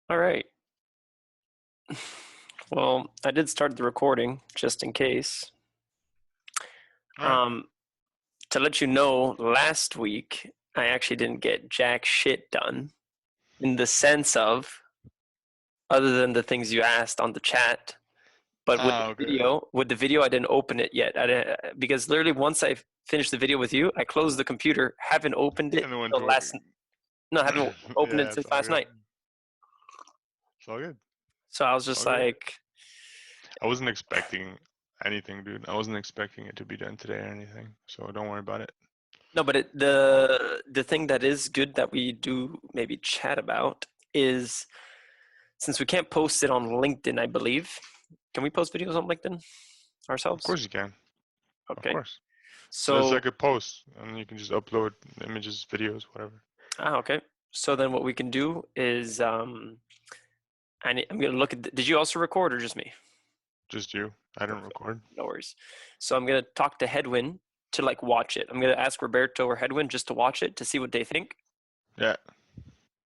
All right. Well, I did start the recording just in case. All right. Um, to let you know, last week I actually didn't get jack shit done in the sense of other than the things you asked on the chat. But Ah, okay. with the video, I didn't open it yet. I didn't, because literally once I finished the video with you, I closed the computer, haven't opened it And then went till to work. last. No, I haven't opened Yeah, it it's since all last good. night. It's all good. So I was It's just all good. like, I wasn't expecting anything, dude. I wasn't expecting it to be done today or anything. So don't worry about it. no, but the thing that is good that we do maybe chat about is since we can't post it on LinkedIn, I believe. Can we post videos on LinkedIn Of ourselves? course you can. Of Okay. course. There's So, like a post, and you can just upload images, videos, whatever. okay. So then what we can do is I'm gonna look at. Did you also record or just me? Just you. I didn't Perfect. record. No worries. So I'm gonna talk to Hedwin to like watch it. I'm gonna ask Roberto or Hedwin just to watch it to see what they think, Yeah.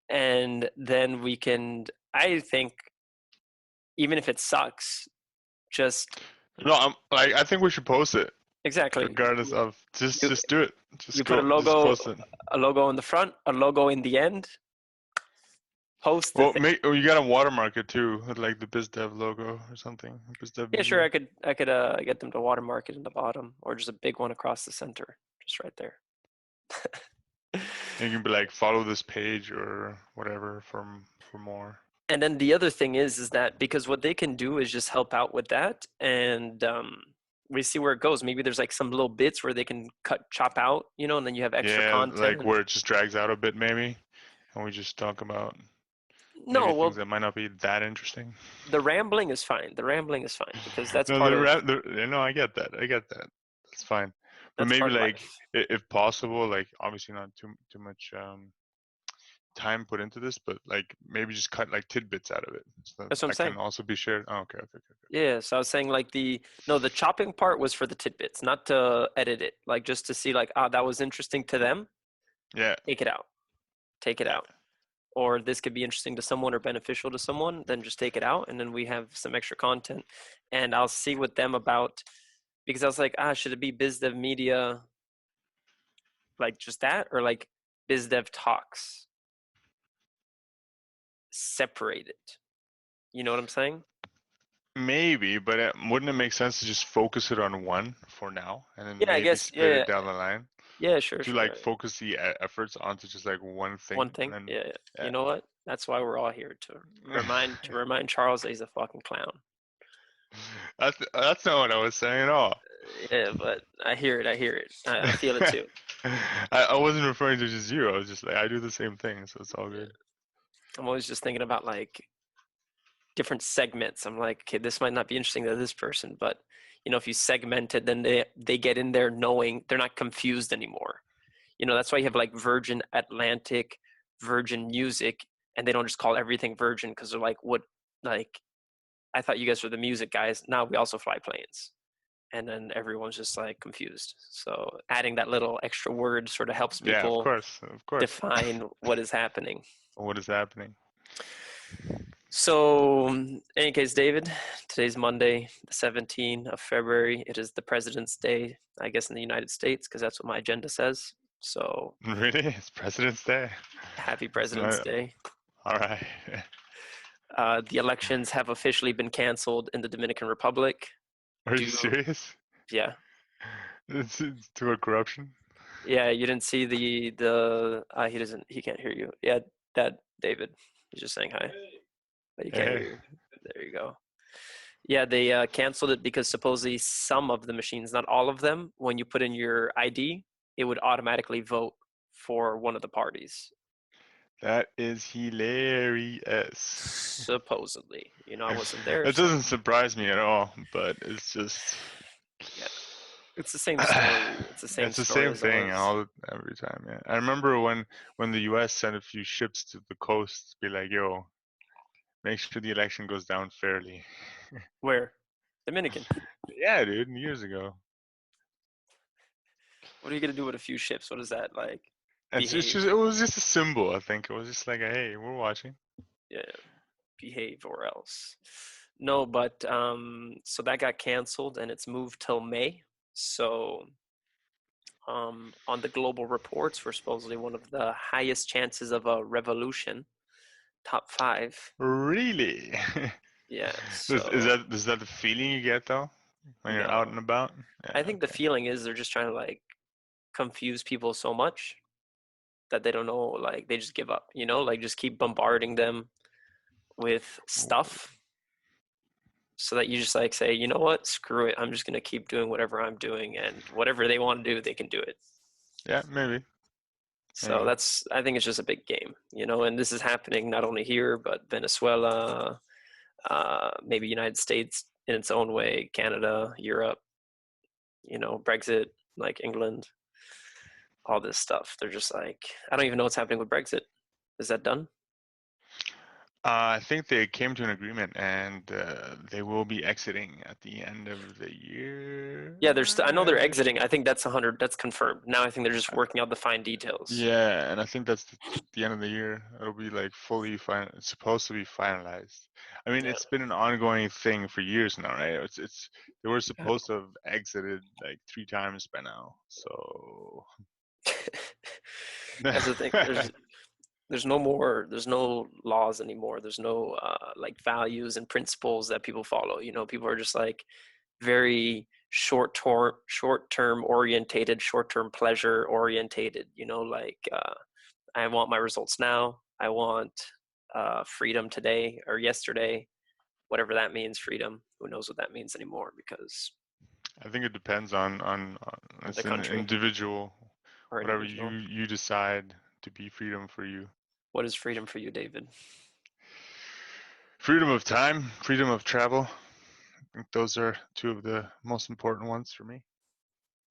and then we can. I think even if it sucks, just No, I'm like I think we should post it, exactly. regardless of You just do it. you Just put go. Just post it. a logo in the front, a logo in the end. Post the Well, thing. you gotta watermark it too, with like the Biz-Dev logo or something. Biz-Dev Yeah, sure. Media. I could get them to watermark it in the bottom, or just a big one across the center, just right there. And you can be like, follow this page or whatever for more. And then the other thing is that because what they can do is just help out with that, and we see where it goes. Maybe there's like some little bits where they can chop out, and then you have extra Yeah, like content. where it just drags out a bit maybe, and we just talk about maybe No, things well, that might not be that interesting. the rambling is fine. The rambling is fine because that's No, part of no, I get that. I get that. That's fine. But that's maybe part of like, life. if possible, like obviously not too much time put into this, but like maybe just cut like tidbits out of it so that, That's what I'm that can saying. also be shared. Oh, okay. Yeah, so I was saying like the chopping part was for the tidbits, not to edit it. Like just to see like, that was interesting to them, Yeah, take it out. Take it yeah. out. Or this could be interesting to someone or beneficial to someone, then just take it out and then we have some extra content. And I'll see with them about because I was like, should it be BizDev Media like just that or like BizDev Talks separated? You know what I'm saying? Maybe, but wouldn't it make sense to just focus it on one for now, and then Yeah, I maybe guess split yeah, it down the line yeah, sure, to sure. like focus the efforts onto just like one One thing, and thing. then Yeah, yeah. You yeah. know what? That's why we're all here to remind Charles that he's a fucking clown. That's not what I was saying at all. Yeah, but I hear it. I hear it. I feel it too. I wasn't referring to just you. I was just like I do the same thing, so it's all Yeah. good. I'm always just thinking about like different segments. I'm like, okay, this might not be interesting to this person, but if you segment it, then they get in there knowing they're not confused anymore. That's why you have like Virgin Atlantic, Virgin Music, and they don't just call everything Virgin because they're like, what? Like, I thought you guys were the music guys. Now we also fly planes. And then everyone's just like confused. So adding that little extra word sort of helps Yeah, people of course. define what is happening. What is happening? So, in any case, David, today's Monday, the 17th of February. It is the President's Day, I guess, in the United States, because that's what my agenda says. So, Really? It's President's Day. happy It's President's not. Day. All right. The elections have officially been canceled in the Dominican Republic. Are you Due, serious? yeah, It's to a corruption. yeah. You didn't see he can't hear you. Yeah, that David. He's just saying hi, but he can't hear Hey. you. There you go. Yeah, they canceled it because supposedly some of the machines, not all of them, when you put in your ID, it would automatically vote for one of the parties. That is hilarious. Supposedly, I wasn't there, That so doesn't surprise me at all, but it's just yeah, it's the same story. It's the same it's the story same as thing always. every time. Yeah, I remember when the U.S. sent a few ships to the coast to be like, "Yo, make sure the election goes down fairly." Where? Dominican. Yeah, dude, years ago. What are you gonna do with a few ships? What is that like? It's Behave? just it was just a symbol. I think it was just like, "Hey, we're watching." Yeah. behave or else. No, but so that got canceled and it's moved till May. So on the global reports, we're supposedly one of the highest chances of a revolution, top 5. Really? Yeah, Is so that the feeling you get though when you're out no. and about? I Yeah, think the okay. feeling is they're just trying to like confuse people so much that they don't know, like they just give up, like just keep bombarding them with stuff so that you just like say, you know what, screw it, I'm just going to keep doing whatever I'm doing, and whatever they want to do, they can do it. Yeah, maybe. So I think it's just a big game, and this is happening not only here, but Venezuela, maybe United States in its own way, Canada, Europe, Brexit, like England, all this stuff. They're just like, I don't even know what's happening with Brexit. Is that done? I think they came to an agreement, and they will be exiting at the end of the year. Yeah, I know they're exiting. I think that's 100. That's confirmed. Now I think they're just working out the fine details. Yeah, and I think that's the end of the year. It'll be like fully final. It's supposed to be finalized. I mean, Yeah. it's been an ongoing thing for years now, right? It's they were supposed to have exited like 3 times by now. So That's the thing. There's no laws anymore. There's no like values and principles that people follow. People are just like very short term orientated, short-term pleasure orientated. Like I want my results now. I want freedom today or yesterday, whatever that means. Freedom. Who knows what that means anymore? Because I think it depends on the it's an country individual, or whatever you individual. you decide to be freedom for you. What is freedom for you, David? Freedom of time, freedom of travel. I think those are two of the most important ones for me.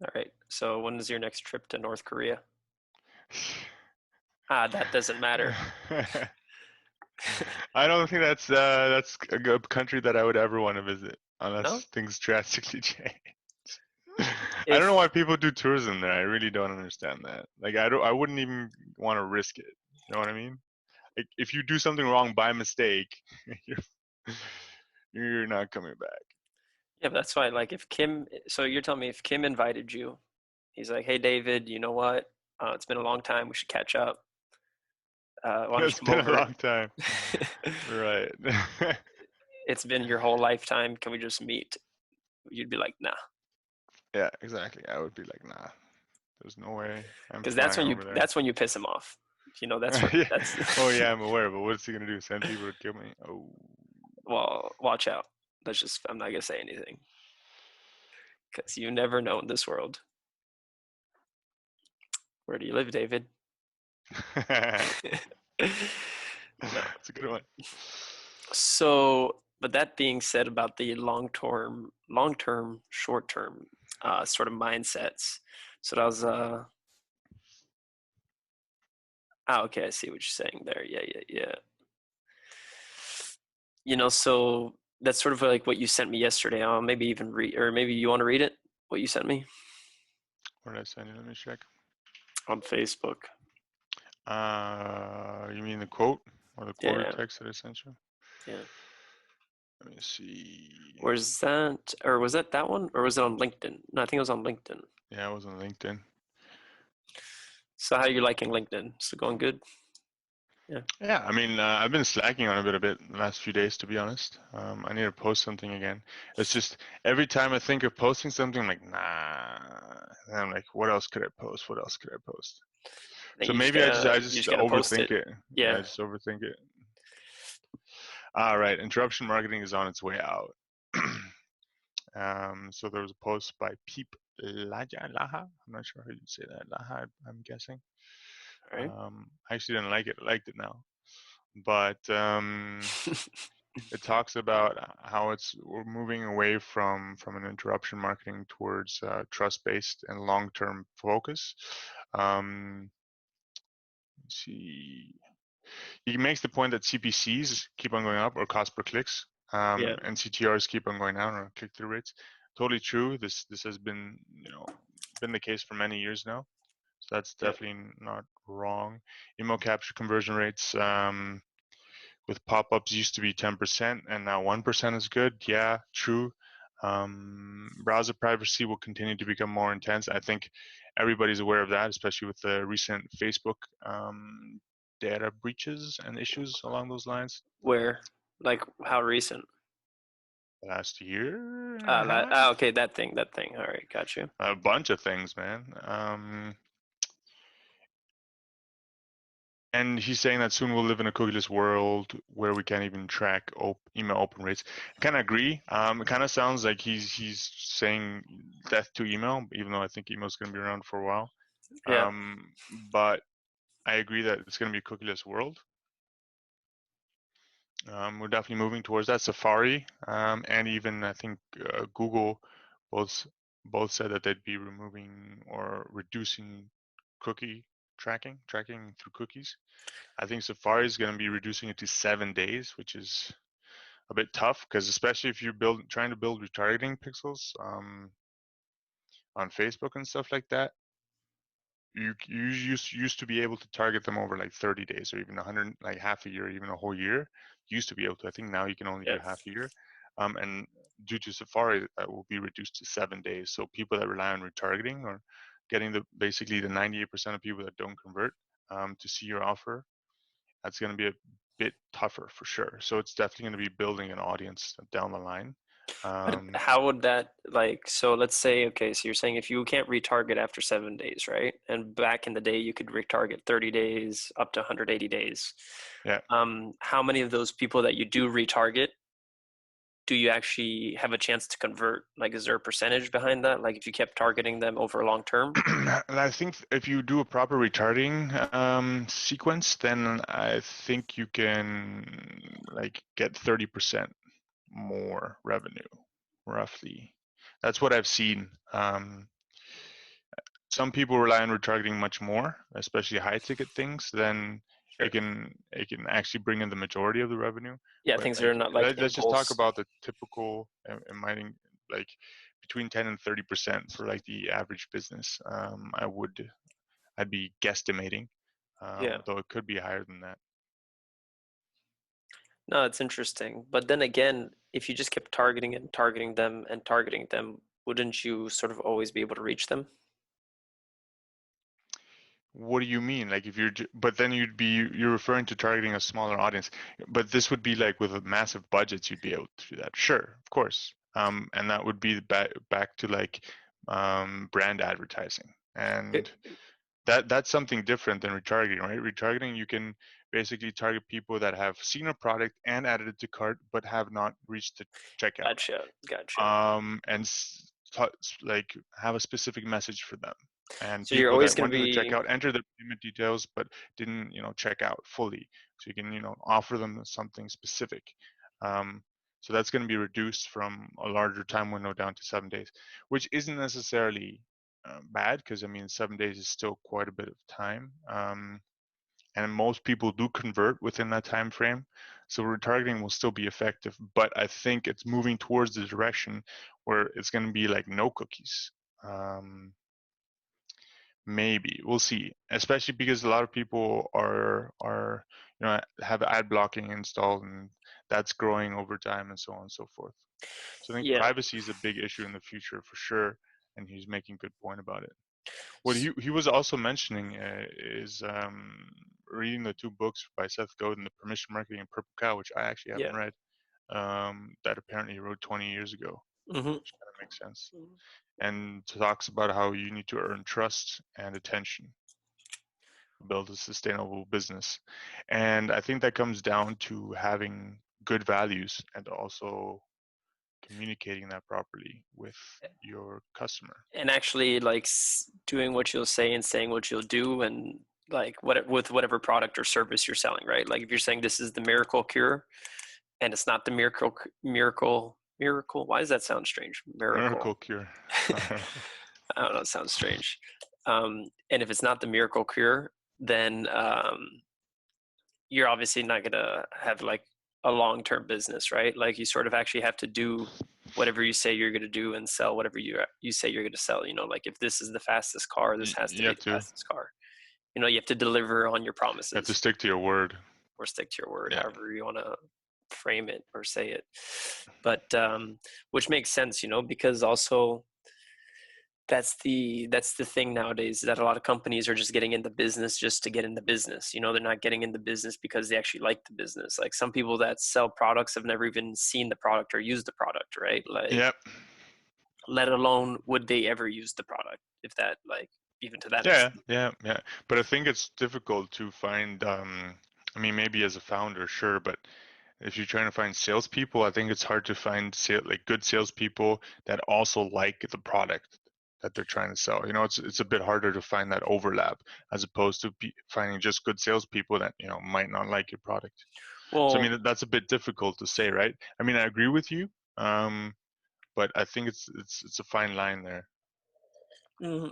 All right. So when is your next trip to North Korea? That doesn't matter. I don't think that's a good country that I would ever want to visit No? unless things drastically change. I don't know If why people do tourism there. I really don't understand that. Like I wouldn't even want to risk it. You know what I mean? Like if you do something wrong by mistake, you're you're not coming back. Yeah, but that's why, like, so you're telling me if Kim invited you, he's like, hey, David, you know what? It's been a long time. We should catch up. Why don't you It's come been a over? long time. Right. It's been your whole lifetime. Can we just meet? You'd be like, nah. Yeah, exactly. I would be like, nah, there's no way I'm Because flying over there. that's when you piss him off. Yeah. That's, Oh yeah, I'm aware, but what's he gonna do? Send people to kill me? Oh. well, watch out. I'm not going to say anything. Because you never know in this world. Where do you live, David? No. That's a good one. So, but that being said about the long term, short-term sort of mindsets. So that was okay, I see what you're saying there. Yeah. So that's sort of like what you sent me yesterday. I'll maybe even read, or maybe you want to read it, what you sent me What did I send you? Let me check. on Facebook. You mean the quote or the quoted Yeah, text that I sent you? yeah. Let me see. Where's that? Or was that one? Or was it on LinkedIn? No, I think it was on LinkedIn. Yeah, it was on LinkedIn. So how are you liking LinkedIn? Is it going good? Yeah. Yeah, I mean, I've been slacking on it a bit the last few days, to be honest. I need to post something again. It's just every time I think of posting something, I'm like, nah. And I'm like, what else could I post? What else could I post? Then So maybe I you just just gotta post it. overthink it. Yeah, I Yeah. just overthink it. All right, interruption marketing is on its way out. So there was a post by Peep Laha. I'm not sure how you say that. Laha, I'm guessing. All right. I actually didn't like it. I liked it now. But it talks about how we're moving away from an interruption marketing towards trust-based and long-term focus. Let's see. He makes the point that CPCs keep on going up, or cost per clicks, Yeah. and CTRs keep on going down, or click-through rates. Totally true. This has been been the case for many years now. So that's Yeah. definitely not wrong. Email capture conversion rates with pop-ups used to be 10% and now 1% is good. Yeah, true. Browser privacy will continue to become more intense. I think everybody's aware of that, especially with the recent Facebook data breaches and issues along those lines. Where? Like how recent? Last year and a half. Okay, that thing. All right, got you. A bunch of things, man. And he's saying that soon we'll live in a cookieless world where we can't even track email open rates. I kind of agree. It kind of sounds like he's saying death to email, even though I think email is going to be around for a while. Yeah. But I agree that it's going to be a cookieless world. We're definitely moving towards that. Safari and even I think Google both said that they'd be removing or reducing cookie tracking through cookies. I think Safari is going to be reducing it to 7 days, which is a bit tough because especially if you're trying to build retargeting pixels on Facebook and stuff like that, you used to be able to target them over like 30 days or even 100, like half a year, even a whole year. You used to be able to. I think now you can only do half a year. And due to Safari, that will be reduced to 7 days. So people that rely on retargeting or getting basically the 98% of people that don't convert to see your offer, that's going to be a bit tougher for sure. So it's definitely going to be building an audience down the line. But how would that, like, so let's say, okay, so you're saying if you can't retarget after 7 days, right? And back in the day, you could retarget 30 days up to 180 days. Yeah. How many of those people that you do retarget do you actually have a chance to convert? Like, is there a percentage behind that? Like, if you kept targeting them over a long term? And I think if you do a proper retargeting sequence, then I think you can like get 30% more revenue, roughly. That's what I've seen. Some people rely on retargeting much more, especially high ticket things. Then Sure. it can actually bring in the majority of the revenue. Yeah, But things that are not like let's just talk impulse. about the typical mining, like between 10 and 30% for like the average business. I'd be guesstimating, Yeah. though it could be higher than that. No, it's interesting. But then again, if you just kept targeting and targeting them and targeting them, wouldn't you sort of always be able to reach them? What do you mean? Like if but then you're referring to targeting a smaller audience. But this would be like with a massive budgets, you'd be able to do that. Sure, of course. And that would be back to like brand advertising. And that's something different than retargeting, right? Retargeting, you can basically target people that have seen a product and added it to cart, but have not reached the checkout. Gotcha. And like have a specific message for them. And So you're people always that going went to to the be, checkout, enter the payment details, but didn't, check out fully. So you can, offer them something specific. So that's going to be reduced from a larger time window down to 7 days, which isn't necessarily bad because I mean 7 days is still quite a bit of time, and most people do convert within that time frame. So retargeting will still be effective, but I think it's moving towards the direction where it's going to be like no cookies. Maybe we'll see, especially because a lot of people are have ad blocking installed, and that's growing over time, and so on and so forth. So I think yeah. privacy is a big issue in the future for sure, and he's making a good point about it. What he was also mentioning is reading the 2 books by Seth Godin, The Permission Marketing and Purple Cow, which I actually haven't read. That apparently he wrote 20 years ago, which kind of makes sense. And talks about how you need to earn trust and attention to build a sustainable business. And I think that comes down to having good values and also communicating that properly with your customer. And actually like doing what you'll say and saying what you'll do, and like with whatever product or service you're selling, right? Like if you're saying this is the miracle cure and it's not the miracle, why does that sound strange? Miracle cure. I don't know, it sounds strange. And if it's not the miracle cure, then you're obviously not gonna have like a long-term business, right? Like you sort of actually have to do whatever you say you're going to do and sell whatever you say you're going to sell. Like if this is the fastest car, this has to be the fastest car. You have to deliver on your You have to promises. stick to your word. or stick to your word, Yeah. however you want to frame it or say it. But which makes sense, because also that's the thing nowadays, that a lot of companies are just getting into business just to get in the business. They're not getting in the business because they actually like the business. Like some people that sell products have never even seen the product or used the product, right? Like, Yep. let alone would they ever use the product, if that, like, even to that Yeah, extent. yeah, yeah. But I think it's difficult to find. I mean, maybe as a founder, sure, but if you're trying to find salespeople, I think it's hard to find like good salespeople that also like the product that they're trying to sell. It's a bit harder to find that overlap as opposed to finding just good salespeople that might not like your product. So I Well, mean, that's a bit difficult to say, right? I mean, I agree with you, but I think it's a fine line there. mhm.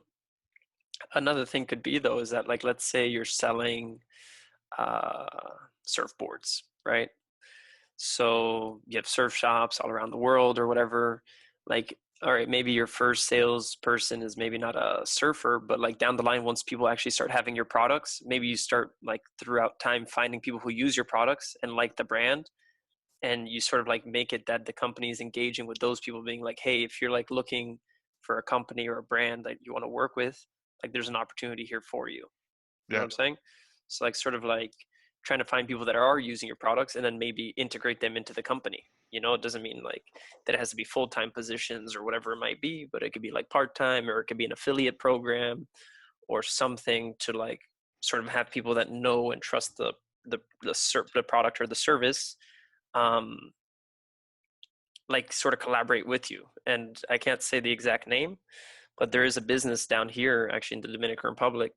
Another thing could be, though, is that, like, let's say you're selling uh, surfboards, right? So you have surf shops all around the world or whatever. Like, all right, maybe your first salesperson is maybe not a surfer, but like down the line, once people actually start having your products, maybe you start, like, throughout time finding people who use your products and like the brand, and you sort of like make it that the company is engaging with those people, being like, hey, if you're like looking for a company or a brand that you want to work with, like, there's an opportunity here for you. You know what Yeah, I'm saying? So, like, sort of like trying to find people that are using your products and then maybe integrate them into the company. It doesn't mean like that it has to be full-time positions or whatever it might be, but it could be like part-time, or it could be an affiliate program or something to, like, sort of have people that know and trust the product or the service, um, like, sort of collaborate with you. And I can't say the exact name, but there is a business down here, actually, in the Dominican Republic,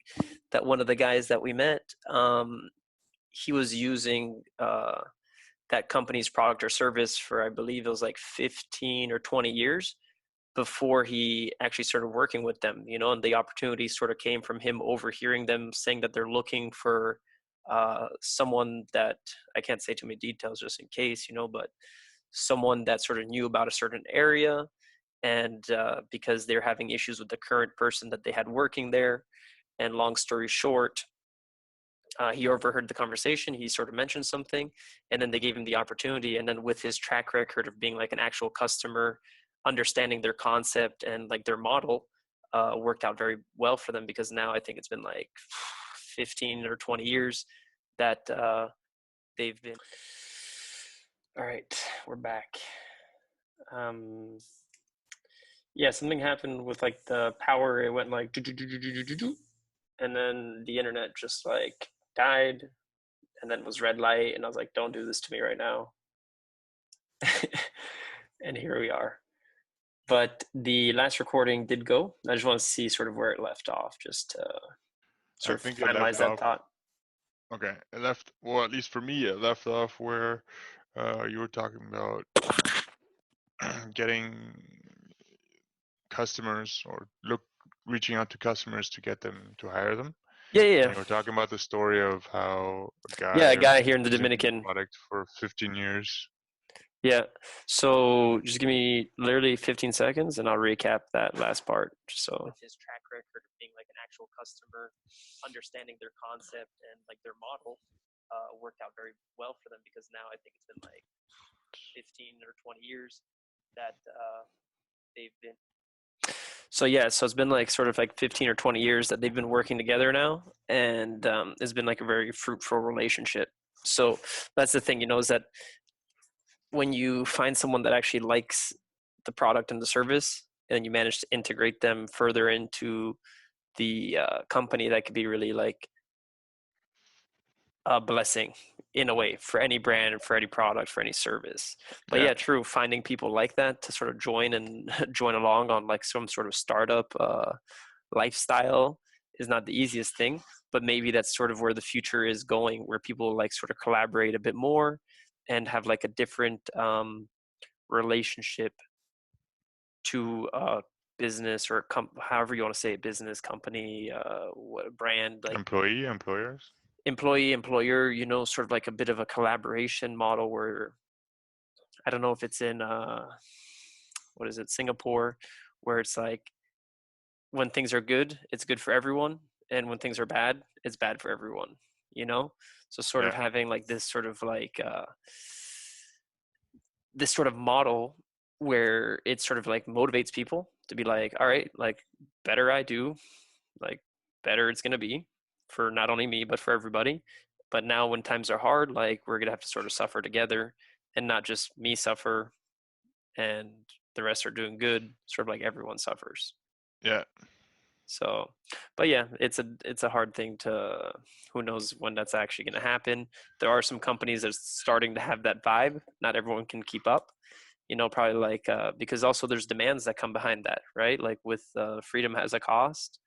that one of the guys that we met, he was using that company's product or service for, I believe it was like 15 or 20 years before he actually started working with them, and the opportunity sort of came from him overhearing them saying that they're looking for someone that, I can't say too many details just in case, but someone that sort of knew about a certain area. And because they're having issues with the current person that they had working there. And long story short, he overheard the conversation. He sort of mentioned something, and then they gave him the opportunity. And then with his track record of being like an actual customer, understanding their concept and like their model, worked out very well for them, because now I think it's been like 15 or 20 years that they've been. All right, we're back. Um, yeah, something happened with like the power. It went like, and then the internet just like died, and then was red light, and I was like, don't do this to me right now. And here we are. But the last recording did go. I just want to see sort of where it left off, just to I sort of think it finalize left that off. thought. Okay, it left. Well, at least for me, it left off where you were talking about getting customers or reaching out to customers to get them to hire them. Yeah, yeah, And yeah. you were talking about the story of how a Yeah, guy a guy here in the using the Dominican. product for 15 years. Yeah. So just give me literally 15 seconds and I'll recap that last part. So with his track record of being like an actual customer, understanding their concept and like their model, worked out very well for them, because now I think it's been like 15 or 20 years that they've been. So yeah, so it's been like sort of like 15 or 20 years that they've been working together now, and it's been like a very fruitful relationship. So that's the thing, is that when you find someone that actually likes the product and the service, and you manage to integrate them further into the company, that could be really like a blessing in a way for any brand and for any product, for any service. But Yeah, yeah, true, finding people like that to sort of join and join along on like some sort of startup lifestyle is not the easiest thing, but maybe that's sort of where the future is going, where people like sort of collaborate a bit more and have like a different relationship to business, or however you want to say it, business, company, what brand, like employers. employee, employer, sort of like a bit of a collaboration model where, I don't know if it's in what is it, Singapore, where it's like when things are good, it's good for everyone, and when things are bad, it's bad for everyone. you know? So sort of Yeah. having like this sort of like this sort of model where it sort of like motivates people to be like, all right, like better I do, like better it's going to be for not only me but for everybody. But now when times are hard, like we're going to have to sort of suffer together, and not just me suffer and the rest are doing good, sort of like everyone suffers. Yeah. So, but yeah, it's a hard thing to, who knows when that's actually going to happen. There are some companies that are starting to have that vibe. Not everyone can keep up, probably like because also there's demands that come behind that, right? Like with freedom has a cost,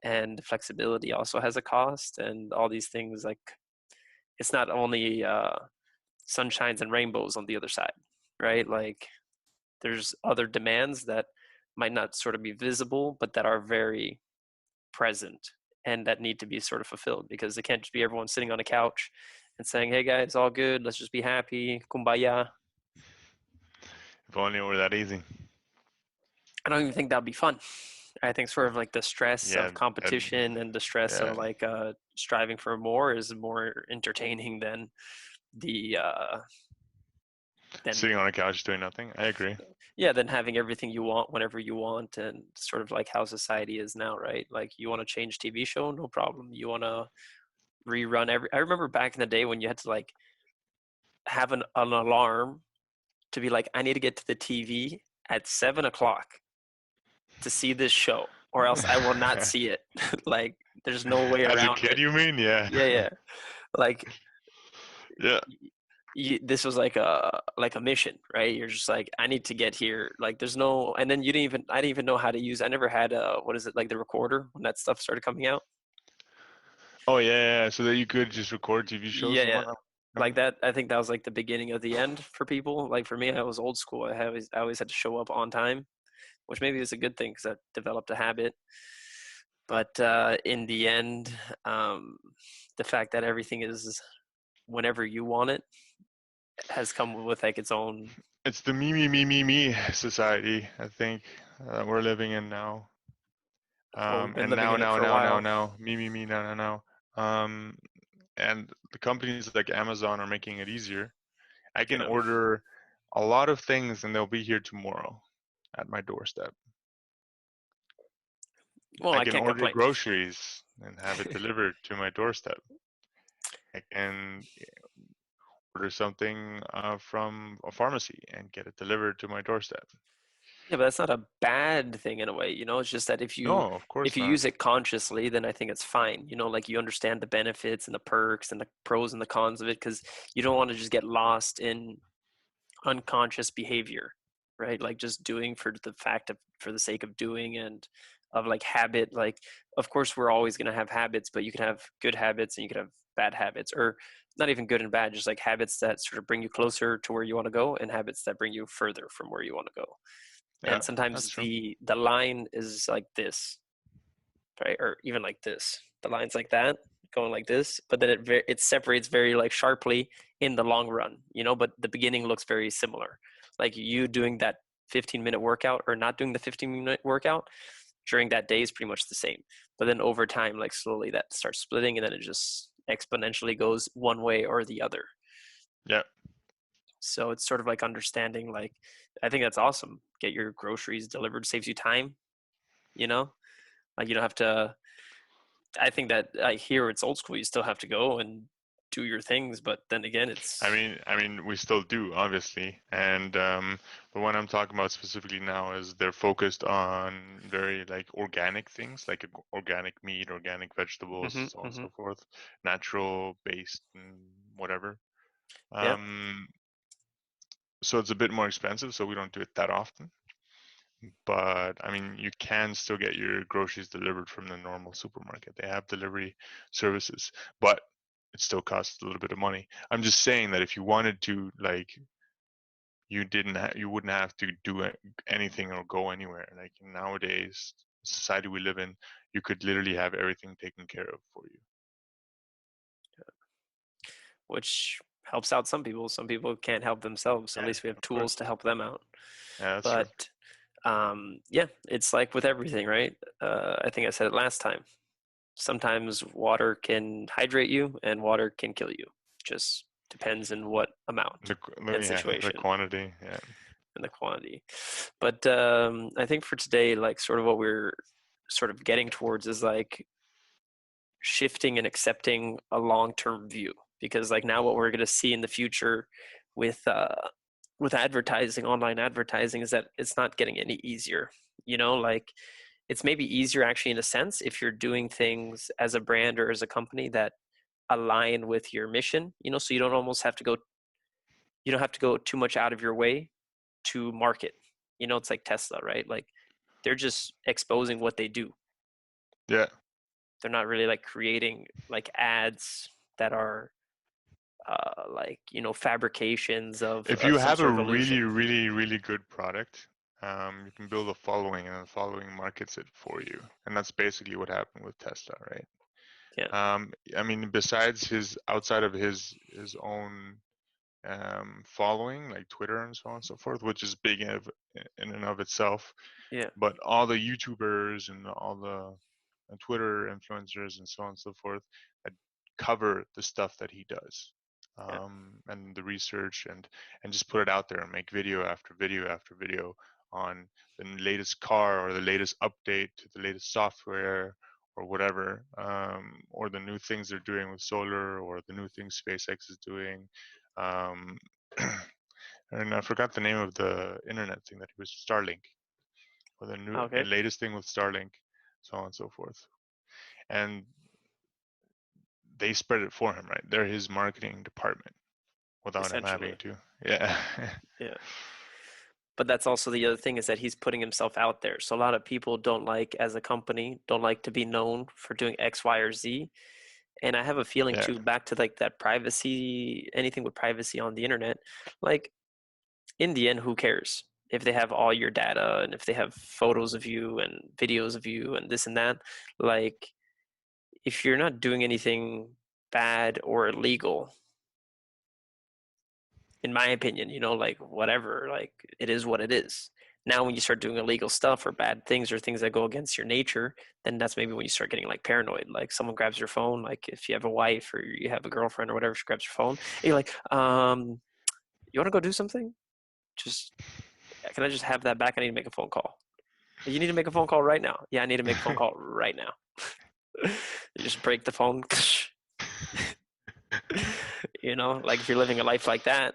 and flexibility also has a cost, and all these things, like it's not only sunshines and rainbows on the other side, right? Like there's other demands that might not sort of be visible, but that are very present and that need to be sort of fulfilled, because it can't just be everyone sitting on a couch and saying, hey guys, all good, let's just be happy, kumbaya. If only it were that easy. I don't even think that'd be fun. I think sort of like the stress Yeah. of competition and the stress Yeah. of like striving for more is more entertaining than the than Sitting on a couch doing nothing. I agree. yeah, than having everything you want whenever you want, and sort of like how society is now, right? Like you want to change TV show, no problem. You want to rerun every. I remember back in the day when you had to like have an alarm to be like, I need to get to the TV at 7 o'clock to see this show, or else I will not see it. Like there's no way As a around kid, it. you mean? Yeah. Yeah, yeah. Like Yeah. this was like a mission, right? You're just like, I need to get here. Like there's no, and then I didn't even know how to use. I never had what is it, like the recorder when that stuff started coming out. Oh yeah, yeah. So that you could just record TV Yeah, shows and yeah. whatnot. Like that, I think that was like the beginning of the end for people. Like for me, I was old school. I always had to show up on time, which maybe is a good thing because I developed a habit. But in the end, um, the fact that everything is whenever you want it has come with like its own. It's the me society, I think, we're living in now. Well, we've been And living now, in it now, for a now, now, while. now, me, now, now, now. And the companies like Amazon are making it easier. I can Yeah. order a lot of things and they'll be here tomorrow at my doorstep. Well, I I can can't order complain. groceries and have it delivered to my doorstep. I can order something from a pharmacy and get it delivered to my doorstep. Yeah, but that's not a bad thing in a way. It's just that No, of if course you not. use it consciously, then I think it's fine. Like you understand the benefits and the perks and the pros and the cons of it, because you don't want to just get lost in unconscious behavior, right? Like just doing for the sake of doing, and of like habit. Like of course we're always going to have habits, but you can have good habits and you can have bad habits, or not even good and bad, just like habits that sort of bring you closer to where you want to go, and habits that bring you further from where you want to go. Yeah, And that's sometimes true. the line is like this, right? Or even like this, the line's like that, going like this, but then it separates very like sharply in the long run, but the beginning looks very similar. Like you doing that 15-minute workout or not doing the 15-minute workout during that day is pretty much the same, but then over time, like slowly that starts splitting, and then it just exponentially goes one way or the other. Yeah. So it's sort of like understanding, like, I think that's awesome. Get your groceries delivered, saves you time, you know? Like you don't have to. I think that I hear it's old school. You still have to go and do your things, but then again, it's I mean, we still do, obviously, and but what I'm talking about specifically now is they're focused on very like organic things, like organic meat, organic vegetables, hmm, so on and hmm, so forth, natural based and whatever. yeah, Um, so it's a bit more expensive, so we don't do it that often. But I mean, you can still get your groceries delivered from the normal supermarket. They have delivery services, but it still costs a little bit of money. I'm just saying that if you wanted to, like, you wouldn't have to do anything or go anywhere. Like nowadays, society we live in, you could literally have everything taken care of for you. which helps out some people. Some people can't help themselves. At Yeah, least we have of course. tools to help them out. Yeah, that's true. But yeah, it's like with everything, right? I think I said it last time. sometimes water can hydrate you and water can kill you. Just depends in what amount and The situation quantity, yeah. and the quantity. But I think for today, like sort of what we're sort of getting towards is like shifting and accepting a long-term view, because like now what we're going to see in the future with advertising, online advertising, is that it's not getting any easier. Like it's maybe easier actually in a sense if you're doing things as a brand or as a company that align with your mission, so you don't have to go too much out of your way to market. It's like Tesla, right? Like they're just exposing what they do. Yeah. They're not really like creating like ads that are like fabrications If of you some have a sort of really, illusion. really, really good product, you can build a following, and the following markets it for you. And that's basically what happened with Tesla, right? Yeah, I mean, besides outside of his own following, like Twitter and so on and so forth, which is big in and of itself, yeah, but all the YouTubers and all the Twitter influencers and so on and so forth that cover the stuff that he does, yeah, and the research, and just put it out there and make video after video after video on the latest car or the latest update to the latest software or whatever, or the new things they're doing with solar, or the new things SpaceX is doing. Um, and I forgot the name of the internet thing that he was, Starlink, or the okay, latest thing with Starlink, so on and so forth. And they spread it for him, right? They're his marketing department without him having essentially. to. Yeah. Yeah, but that's also the other thing, is that he's putting himself out there, so a lot of people don't like, as a company, don't like to be known for doing X, Y, or Z. And I have a feeling Yeah. too, back to like that privacy, anything with privacy on the internet, like in the end, who cares if they have all your data and if they have photos of you and videos of you and this and that? Like, if you're not doing anything bad or illegal, in my opinion, like whatever, like it is what it is. Now, when you start doing illegal stuff or bad things or things that go against your nature, then that's maybe when you start getting like paranoid. Like someone grabs your phone, like if you have a wife or you have a girlfriend or whatever, she grabs your phone, and you're like, you want to go do something? Just can I just have that back? I need to make a phone call. You need to make a phone call right now. Yeah, I need to make a phone call right now. You just break the phone. Like if you're living a life like that,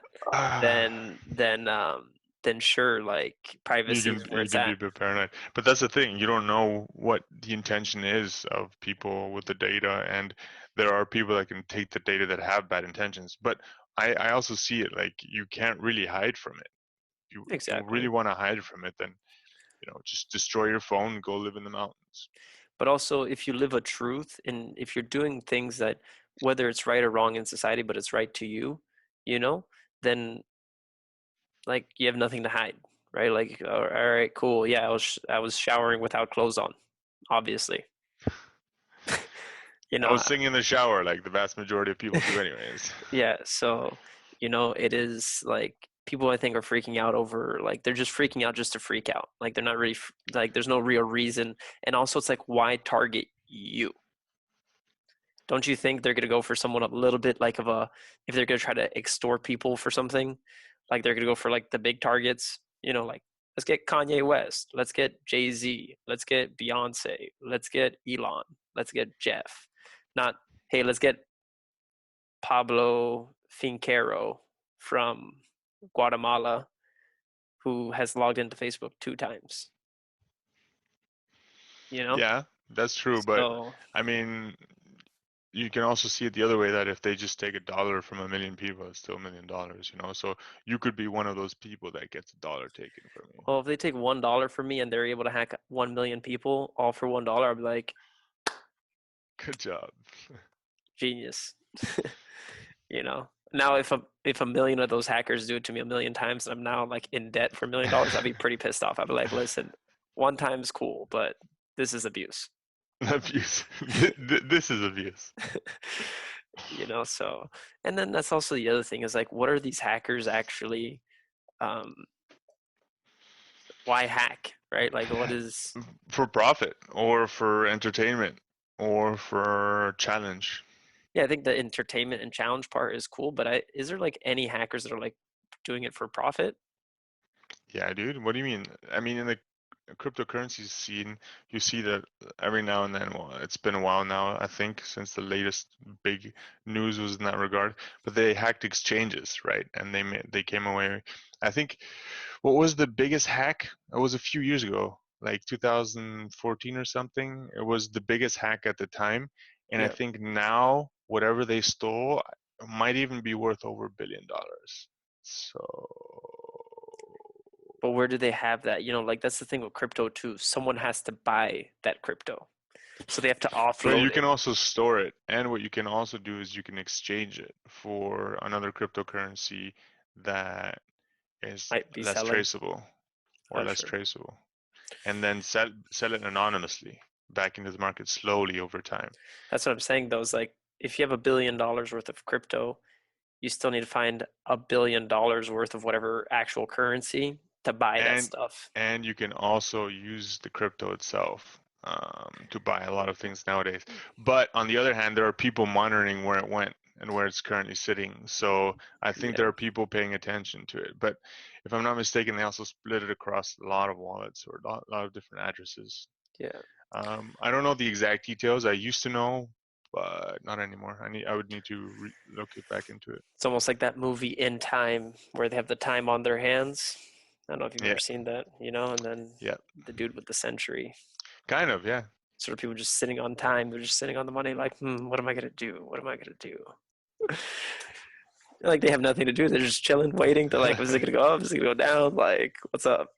then sure, like privacy is where You it's can be at. a bit paranoid, but that's the thing. You don't know what the intention is of people with the data, and there are people that can take the data that have bad intentions. But I also see it like you can't really hide from it. If you really Exactly. want to hide from it, then just destroy your phone, go live in the mountains. But also, if you live a truth and if you're doing things that, whether it's right or wrong in society, but it's right to you, you know, then like you have nothing to hide, right? Like, all right, cool. Yeah, I was showering without clothes on, obviously. You I know, was singing in the shower like the vast majority of people do anyways. yeah. So, it is like people I think are freaking out over, like they're just freaking out just to freak out. Like they're not really like there's no real reason. And also, it's like, why target you? Don't you think they're gonna go for someone a little bit like of a, if they're gonna try to extort people for something, like they're gonna go for like the big targets, like let's get Kanye West, let's get Jay-Z, let's get Beyonce, let's get Elon, let's get Jeff. Not, hey, let's get Pablo Finquero from Guatemala who has logged into Facebook 2 times, you know? Yeah, that's true, but So, I mean, you can also see it the other way, that if they just take $1 from a million people, it's still $1 million. So you could be one of those people that gets $1 taken from you. well, if they take $1 from me and they're able to hack 1 million people all for $1, I'll be like, Good job. genius. Now if a million of those hackers do it to me a million times and I'm now like in debt for $1 million, I'd be pretty pissed off. I'd be like, listen, one time's cool, but this is abuse. Abuse. This is abuse. So, and then that's also the other thing, is like, what are these hackers actually, um why hack, right? Like what is, For profit or for entertainment. or for challenge. Yeah, I think the entertainment and challenge part is cool, but is there like any hackers that are like doing it for profit? Yeah, dude. What do you mean? I mean, in the cryptocurrency scene, you see that every now and then. Well, it's been a while now, I think, since the latest big news was in that regard. But they hacked exchanges, right? And they came away. I think what was the biggest hack? It was a few years ago, like 2014 or something. It was the biggest hack at the time, and I Yeah. think now whatever they stole might even be worth over $1 billion. So But where do they have that? Like that's the thing with crypto too. Someone has to buy that crypto. So they have to but you offload it. can also store it, and what you can also do is you can exchange it for another cryptocurrency that is Might be less selling. traceable or Oh, less sure. traceable, and then sell it anonymously back into the market slowly over time. That's what I'm saying though, is like if you have $1 billion worth of crypto, you still need to find $1 billion worth of whatever actual currency to buy that And stuff. and you can also use the crypto itself to buy a lot of things nowadays. But on the other hand, there are people monitoring where it went and where it's currently sitting. So I think Yeah. there are people paying attention to it. But if I'm not mistaken, they also split it across a lot of wallets or a lot of different addresses. Yeah. I don't know the exact details. I used to know, but not anymore. I would need to look it back into it. It's almost like that movie In Time where they have the time on their hands. I don't know if you've Yeah, ever seen that, and then yeah, the dude with the century. kind of, yeah. Sort of people just sitting on time. They're just sitting on the money, like, what am I gonna do? What am I gonna do? Like they have nothing to do. They're just chilling, waiting to like, is it gonna go up? Is it gonna go down? Like, what's up?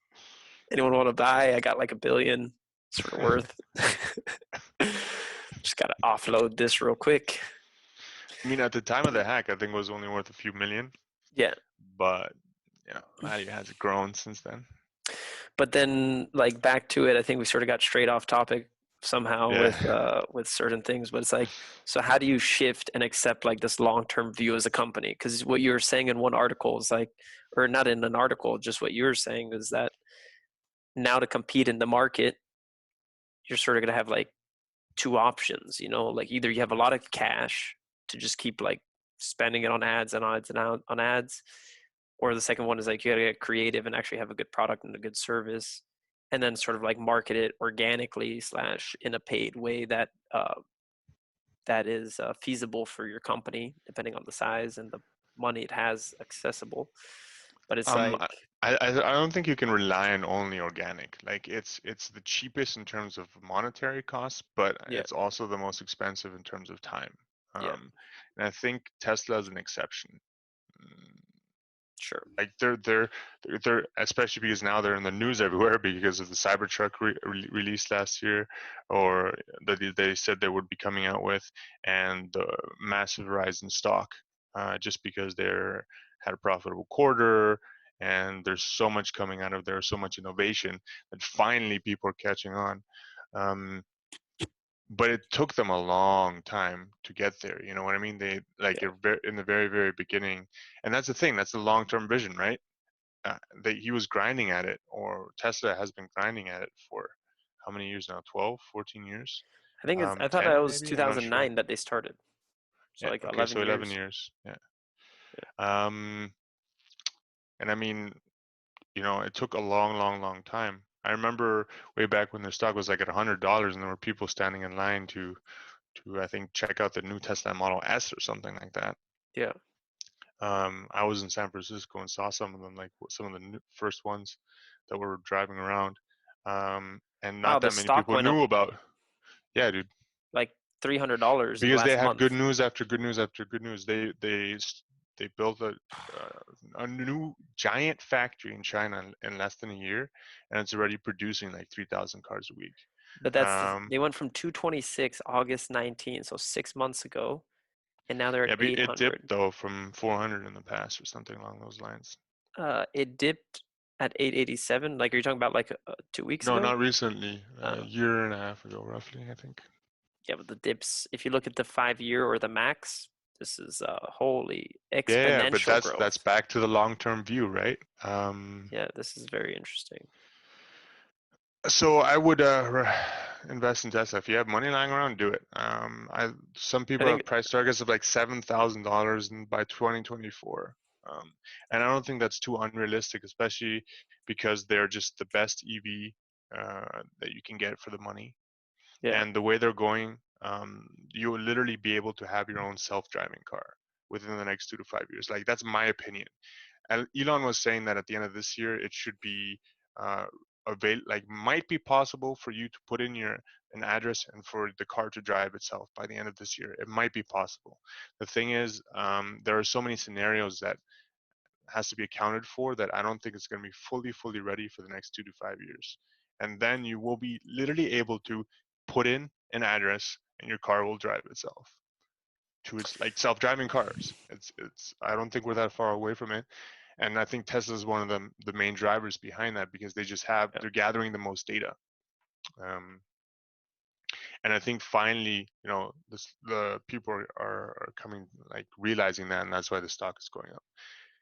Anyone want to buy? I got like $1 billion sort of worth. Just gotta offload this real quick. I mean, at the time of the hack, I think it was only worth a few million, Yeah. but value has grown since then. But then like back to it, I think we sort of got straight off topic somehow Yeah. with certain things, but it's like, so how do you shift and accept like this long-term view as a company? Because what you were saying in one article is like, or not in an article, just what you were saying is that now to compete in the market, you're sort of going to have like two options, like either you have a lot of cash to just keep like spending it on ads and ads and on ads, or the second one is like you got to get creative and actually have a good product and a good service, and then sort of like market it organically slash in a paid way that is feasible for your company depending on the size and the money it has accessible. But it's Um, like, I, I don't think you can rely on only organic. Like it's the cheapest in terms of monetary costs, but yeah, it's also the most expensive in terms of time. yeah, And I think Tesla is an exception. Mm, sure, Like they're especially because now they're in the news everywhere because of the Cybertruck released last year, or that they said they would be coming out with, and the massive rise in stock, just because they're had a profitable quarter, and there's so much coming out of there, so much innovation that finally people are catching on. Um, but it took them a long time to get there. You know what I mean? They like yeah. in the very very beginning, and that's the thing. That's the long term vision, right? That he was grinding at it, or Tesla has been grinding at it for how many years now? 12, 14 years? I thought it 10 was maybe? I'm not sure. 2009 that they started, so Yeah, like okay, 11 so 11 years. years. Yeah. Um, and I mean, it took a long, long, long time. I remember way back when the stock was like at $100, and there were people standing in line to I think check out the new Tesla Model S or something like that. Yeah. I was in San Francisco and saw some of them, like some of the first ones that were driving around, and Wow, not the that many stock people went up knew about. Yeah, dude, like $300 in the because they last had good month. news after good news after good news. They built a new giant factory in China in less than a year, and it's already producing like 3,000 cars a week. But Um, they went from 226 August 19, so 6 months ago, and now they're at yeah, but it dipped 800. though from 400 in the past or something along those lines. It dipped at 887. Like, are you talking about like 2 weeks No, ago? not recently. A Uh, year and a half ago, roughly, I think. yeah, but the dips, if you look at the 5 year or the max, this is holy Yeah, but exponential that's growth. back to the long-term view, right? Yeah, this is very interesting. So I would invest in Tesla. If you have money lying around, do it. Some I people think have price targets of like $7,000 by 2024, and I don't think that's too unrealistic, especially because they're just the best EV that you can get for the money. yeah, And the way they're going, you will literally be able to have your own self-driving car within the next 2 to 5 years. Like that's my opinion. Elon was saying that at the end of this year, it should be uh, might be possible for you to put in an address and for the car to drive itself by the end of this year. It might be possible. The thing is, there are so many scenarios that has to be accounted for that I don't think it's going to be fully ready for the next 2 to 5 years. And then you will be literally able to put in an address and your car will drive itself to its like self-driving cars. It's I don't think we're that far away from it, and I think Tesla is one of the main drivers behind that because they just have yeah. they're gathering the most data. And I think finally, the people are coming like realizing that, and that's why the stock is going up.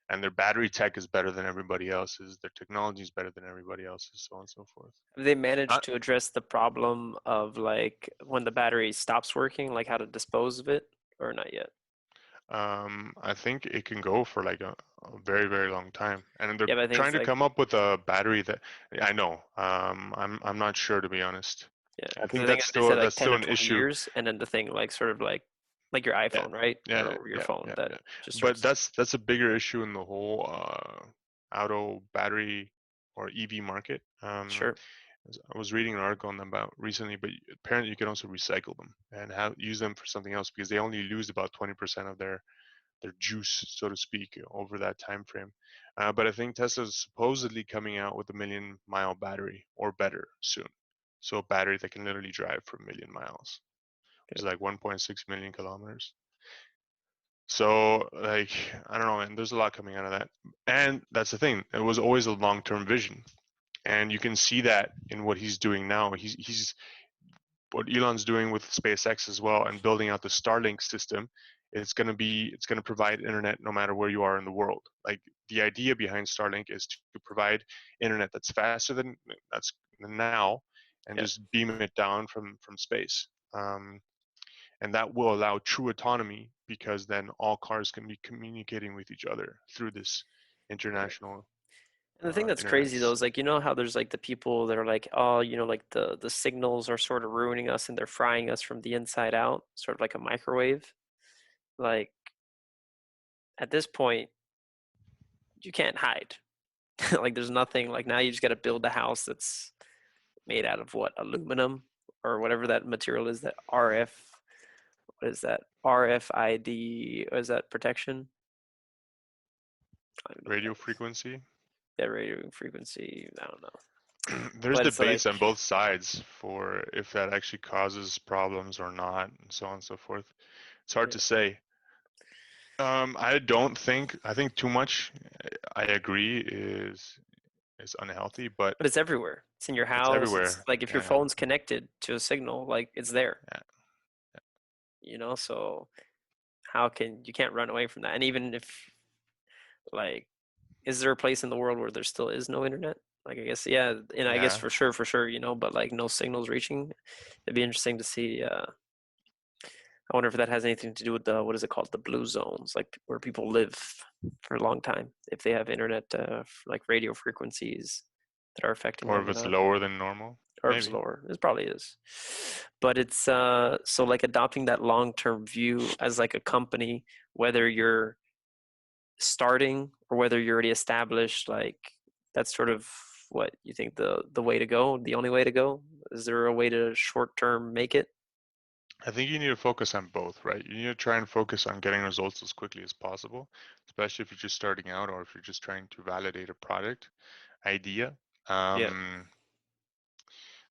And their battery tech is better than everybody else's. Their technology is better than everybody else's, so on and so forth. Have they managed Not, to address the problem of like when the battery stops working, like how to dispose of it, or not yet? I think it can go for like a very long time, and they're Yeah, but I think trying it's to like come up with a battery that I know. I'm not sure to be honest. yeah, I because think I think they said like that's 10 still or an 20 issue. years, and then the thing like sort of like your Yeah, iPhone, right, yeah, or your yeah, phone yeah, that yeah. just But starts. that's a bigger issue in the whole auto battery or EV market. Sure. I was reading an article on them about recently, but apparently you can also recycle them and use them for something else because they only lose about 20% of their juice, so to speak, over that time frame. But I think Tesla is supposedly coming out with a 1,000,000-mile battery or better soon. So a battery that can literally drive for 1,000,000 miles, which is Okay. like 1.6 million kilometers. So like I don't know, and there's a lot coming out of that. And that's the thing; it was always a long-term vision, and you can see that in what he's doing now. He's what Elon's doing with SpaceX as well, and building out the Starlink system. It's going to provide internet no matter where you are in the world. Like the idea behind Starlink is to provide internet that's faster than that's now, and Yeah. just beam it down from space. And that will allow true autonomy because then all cars can be communicating with each other through this Right. international And the thing that's internet crazy though system. is like how there's like the people that are like, oh, like the signals are sort of ruining us and they're frying us from the inside out, sort of like a microwave. Like at this point, you can't hide. Like there's nothing like now you just got to build a house that's made out of what, aluminum or whatever that material is, that RF, what is that? RFID, what is that, protection? I don't know what Radio that is. frequency. Yeah, radio frequency, I don't know. There's But it's debates on like both sides for if that actually causes problems or not, and so on and so forth. It's hard yeah. to say. I don't think. I think too much. I agree is unhealthy, but But it's everywhere. It's in your it's house. It's everywhere. like if your Yeah, phone's connected to a signal, like it's there, yeah, so how can you can't run away from that. And even if like is there a place in the world where there still is no internet? Like I guess yeah, and I guess yeah. for sure, but like no signals reaching. It'd be interesting to see. I wonder if that has anything to do with the what is it called, the blue zones, like where people live for a long time. If they have internet, like radio frequencies that are affecting Or them if or it's not, lower than normal, or if it's maybe. lower. It probably is, but it's so like adopting that long-term view as like a company, whether you're starting or whether you're already established, like that's sort of what you think the way to go, the only way to go. Is there a way to short term make it? I think you need to focus on both, right? You need to try and focus on getting results as quickly as possible, especially if you're just starting out or if you're just trying to validate a product idea. Yeah,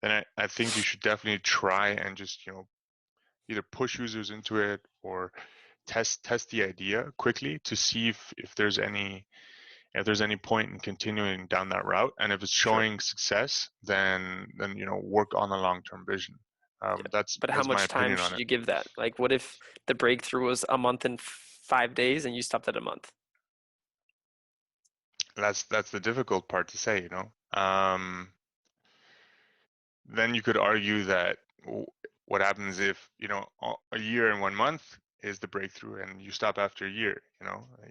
Then I think you should definitely try and just, either push users into it or test the idea quickly to see if there's any point in continuing down that route. And if it's sure. showing success, then work on a long-term vision. Yeah. But how That's my much time opinion on should it. you give that? Like, what if the breakthrough was a month and 5 days and you stopped at a month? That's the difficult part to say. then you could argue that what happens if, a year and 1 month is the breakthrough and you stop after a year,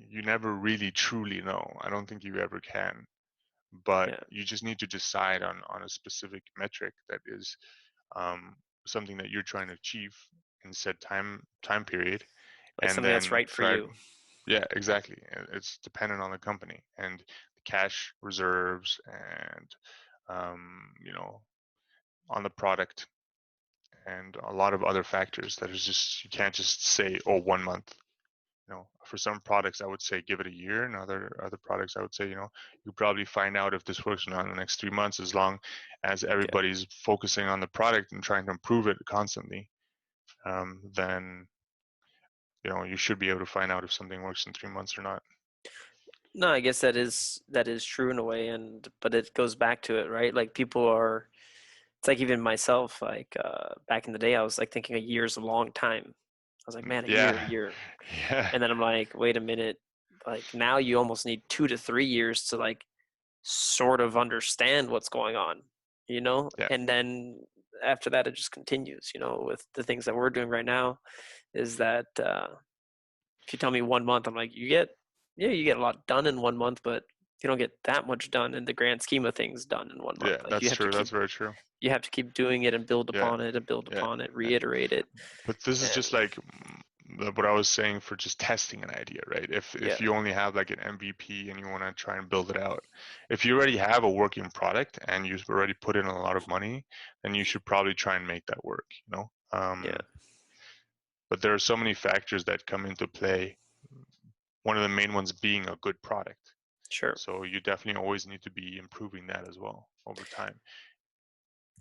you never really truly know. I don't think you ever can, but Yeah, you just need to decide on a specific metric that is something that you're trying to achieve in said time period, like and something that's then right for try. you. Yeah, exactly. It's dependent on the company and the cash reserves and on the product and a lot of other factors that is just, you can't just say, oh, 1 month. For some products I would say give it a year, and other products I would say, you probably find out if this works or not in the next 3 months, as long as Okay. everybody's focusing on the product and trying to improve it constantly. Then you should be able to find out if something works in 3 months or not. No, I guess that is true in a way, and but it goes back to it, right? Like people are, it's like even myself, like back in the day, I was like thinking a year's a long time. I was like, man, a Yeah. year. Yeah. And then I'm like, wait a minute, like now you almost need 2 to 3 years to like sort of understand what's going on, you know? Yeah. And then after that, it just continues, with the things that we're doing right now is that if you tell me 1 month, I'm like, you get a lot done in 1 month, but you don't get that much done in the grand scheme of things done in 1 month. Yeah, Like that's true. That's very true. you have to keep doing it and build Yeah. upon it and build Yeah. upon it, Yeah. reiterate it. But this is And just like what I was saying for just testing an idea, right? If yeah, you only have like an MVP and you want to try and build it out, if you already have a working product and you've already put in a lot of money, then you should probably try and make that work, yeah, But there are so many factors that come into play. One of the main ones being a good product. sure. So you definitely always need to be improving that as well over time.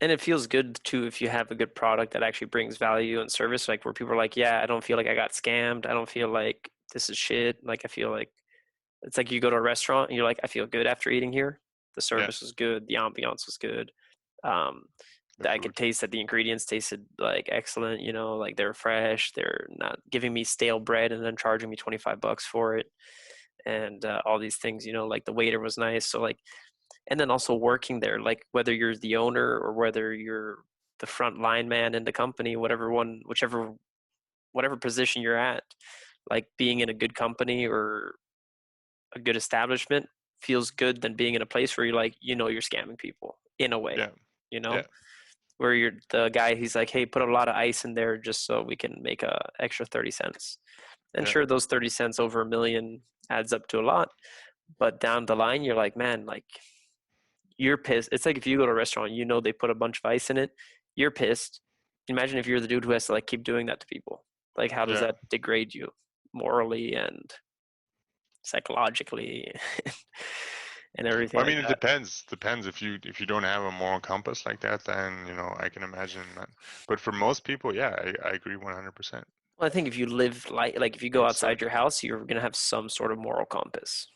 And it feels good too if you have a good product that actually brings value and service, like where people are like, yeah, I don't feel like I got scammed. I don't feel like this is shit. Like I feel like it's like you go to a restaurant and you're like, I feel good after eating here. The Yeah, service was good. The ambiance was good. Um, the I could food. taste that the ingredients tasted like excellent, like they're fresh. They're not giving me stale bread and then charging me $25 for it. And all these things, like the waiter was nice. So like, and then also working there, like whether you're the owner or whether you're the front line man in the company, whatever position you're at, like being in a good company or a good establishment feels good than being in a place where you're scamming people in a way, Yeah, you yeah, know, where you're the guy, he's like, hey, put a lot of ice in there just so we can make a extra 30 cents. And yeah, sure, those 30 cents over a million adds up to a lot. But down the line, you're like, man, like you're pissed. It's like if you go to a restaurant, they put a bunch of ice in it, you're pissed. Imagine if you're the dude who has to like keep doing that to people. Like, how does yeah. that degrade you morally and psychologically and everything Well, I like mean, it that? depends. Depends if you don't have a moral compass like that, then I can imagine that. But for most people, yeah, I agree 100%. Well, I think if you live like if you It go would outside suck. your house, you're gonna have some sort of moral compass.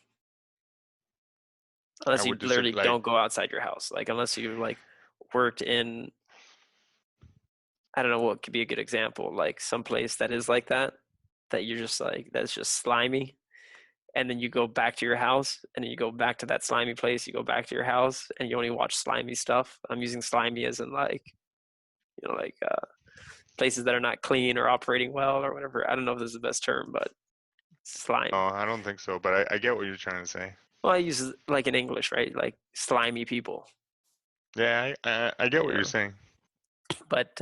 I Unless you would literally disagree. Like, don't go outside your house. Like unless you like worked in, I don't know what could be a good example, like some place that is like that you're just like that's just slimy. And then you go back to your house and then you go back to that slimy place, you go back to your house and you only watch slimy stuff. I'm using slimy as in like, like places that are not clean or operating well or whatever. I don't know if this is the best term, but no, slime. I don't think so. But I get what you're trying to say. Well, I use it like in English, right? Like slimy people, Yeah, I get you what you're know. saying. But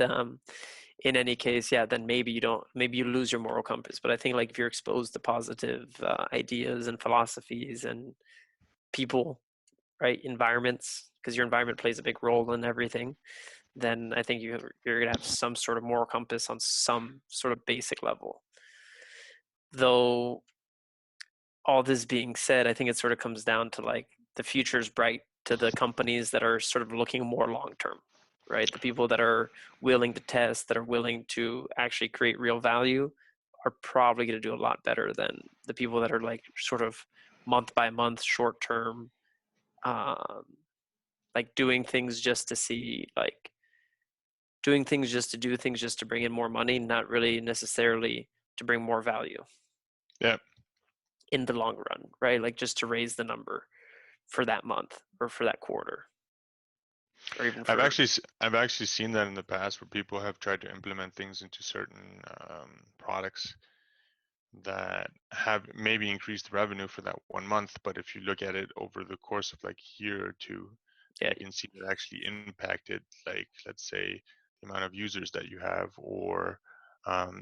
in any case, yeah, then maybe you lose your moral compass. But I think like if you're exposed to positive ideas and philosophies and people, right, environments, because your environment plays a big role in everything, then I think you're gonna have some sort of moral compass on some sort of basic level. Though all this being said, I think it sort of comes down to like the future is bright to the companies that are sort of looking more long term, right? The people that are willing to test, that are willing to actually create real value are probably going to do a lot better than the people that are like sort of month by month, short term, um, like doing things just to see, like doing things just to do things just to bring in more money, not really necessarily to bring more value Yeah, in the long run, right? Like just to raise the number for that month or for that quarter. or even I've for actually I've actually seen that in the past where people have tried to implement things into certain products that have maybe increased revenue for that 1 month, but if you look at it over the course of like a year or two, yeah, you can see it actually impacted, like, let's say, the amount of users that you have, or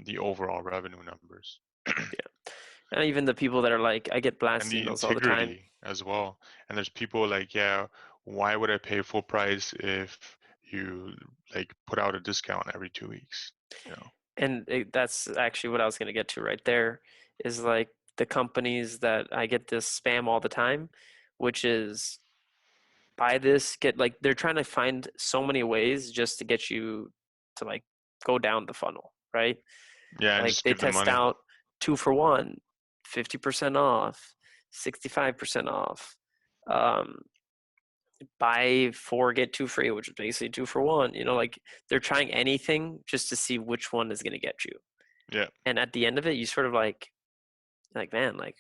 the overall revenue numbers. yeah. And even the people that are like, I get And blast the emails all the time. integrity as well. And there's people like, yeah, why would I pay full price if you like put out a discount every 2 weeks? You know? And that's actually what I was going to get to right there is like the companies that I get this spam all the time, which is buy this, get like they're trying to find so many ways just to get you to like go down the funnel, right? Yeah, and Like just they give them test money. out 2 for 1, 50% off, 65% off. Um, buy 4 get 2 free, which is basically 2 for 1. Like they're trying anything just to see which one is going to get you. Yeah, And at the end of it, you sort of like man, like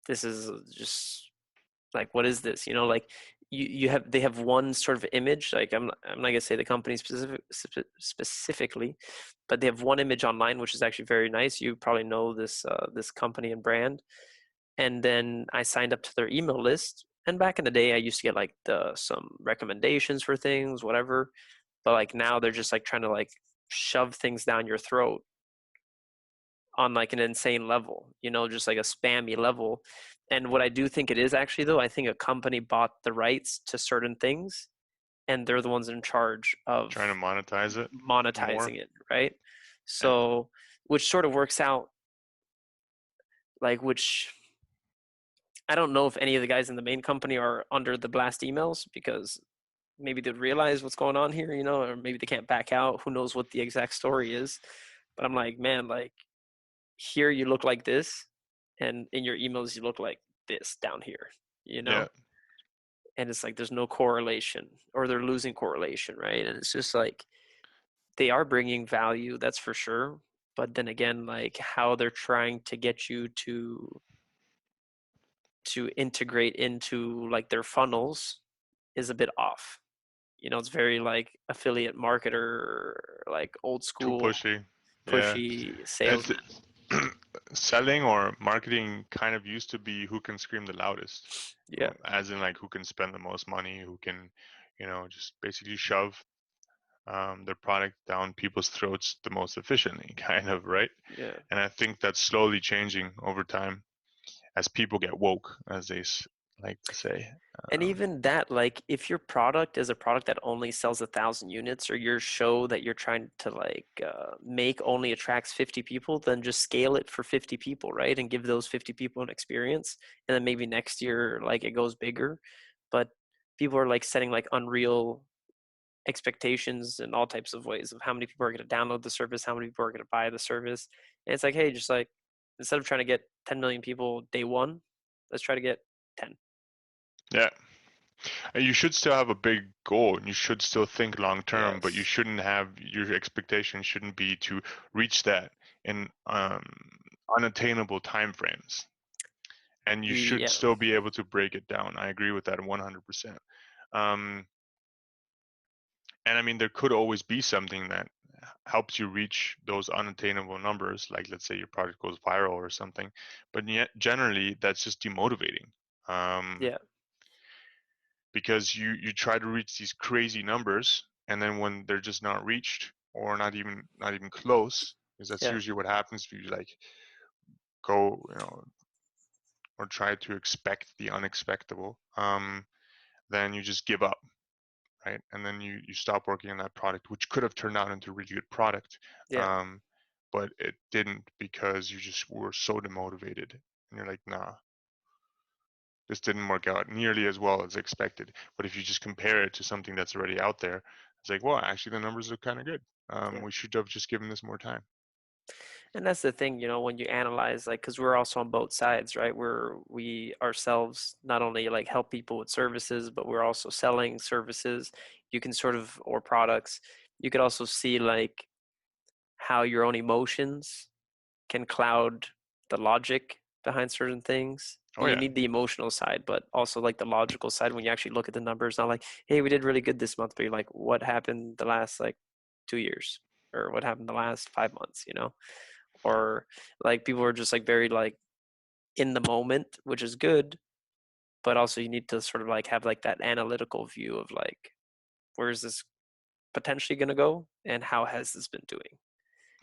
this is just like what is this? Like you have they have one sort of image. Like I'm not gonna say the company specifically, but they have one image online which is actually very nice. You probably know this company and brand. And then I signed up to their email list. And back in the day, I used to get like some recommendations for things, whatever. But like now they're just like trying to like shove things down your throat on like an insane level, just like a spammy level. And what I do think it is actually though, I think a company bought the rights to certain things and they're the ones in charge of trying to monetize it more. monetizing it, right? Yeah, So, which sort of works out like which I don't know if any of the guys in the main company are under the blast emails because maybe they realize what's going on here, or maybe they can't back out. Who knows what the exact story is? But I'm like, man, like here you look like this, and in your emails you look like this down here, you yeah, know? And it's like there's no correlation or they're losing correlation, right? And it's just like they are bringing value, that's for sure. But then again, like how they're trying to get you to integrate into like their funnels is a bit off. It's very like affiliate marketer, like old too school, pushy. Yeah, pushy it's salesman. selling or marketing kind of used to be who can scream the loudest, Yeah, as in like who can spend the most money, who can, just basically shove their product down people's throats the most efficiently, kind of, right? yeah. And I think that's slowly changing over time as people get woke, as they like to say. And even that, like, if your product is a product that only sells 1,000 units, or your show that you're trying to like make only attracts 50 people, then just scale it for 50 people, right? And give those 50 people an experience, and then maybe next year, like, it goes bigger. But people are like setting like unreal expectations in all types of ways of how many people are going to download the service, how many people are going to buy the service, and it's like, hey, just like instead of trying to get 10 million people day one, let's try to get 10. Yeah. And you should still have a big goal and you should still think long term, but you Yes. shouldn't have your expectation shouldn't be to reach that in unattainable time frames. And you should Yeah. still be able to break it down. I agree with that 100%. Um, and I mean, there could always be something that helps you reach those unattainable numbers, like let's say your product goes viral or something. But yet, generally, that's just demotivating. Um, Yeah. because you try to reach these crazy numbers, and then when they're just not reached or not even close, because that's Yeah. usually what happens if you like go, or try to expect the unexpectable, then you just give up, right? And then you stop working on that product, which could have turned out into a really good product, Yeah. um, but it didn't because you just were so demotivated, and you're like, nah, this didn't work out nearly as well as expected. But if you just compare it to something that's already out there, it's like, well, actually the numbers are kind of good. Yeah. We should have just given this more time. And that's the thing, when you analyze, like, because we're also on both sides, right? We ourselves not only like help people with services, but we're also selling services. You can sort of, or products. You could also see like how your own emotions can cloud the logic behind certain things. Oh You yeah. need the emotional side, but also like the logical side when you actually look at the numbers. Not like, hey, we did really good this month, but you're like, what happened the last like 2 years, or what happened the last 5 months? Or like people are just like very like in the moment, which is good, but also you need to sort of like have like that analytical view of like, where is this potentially going to go, and how has this been doing?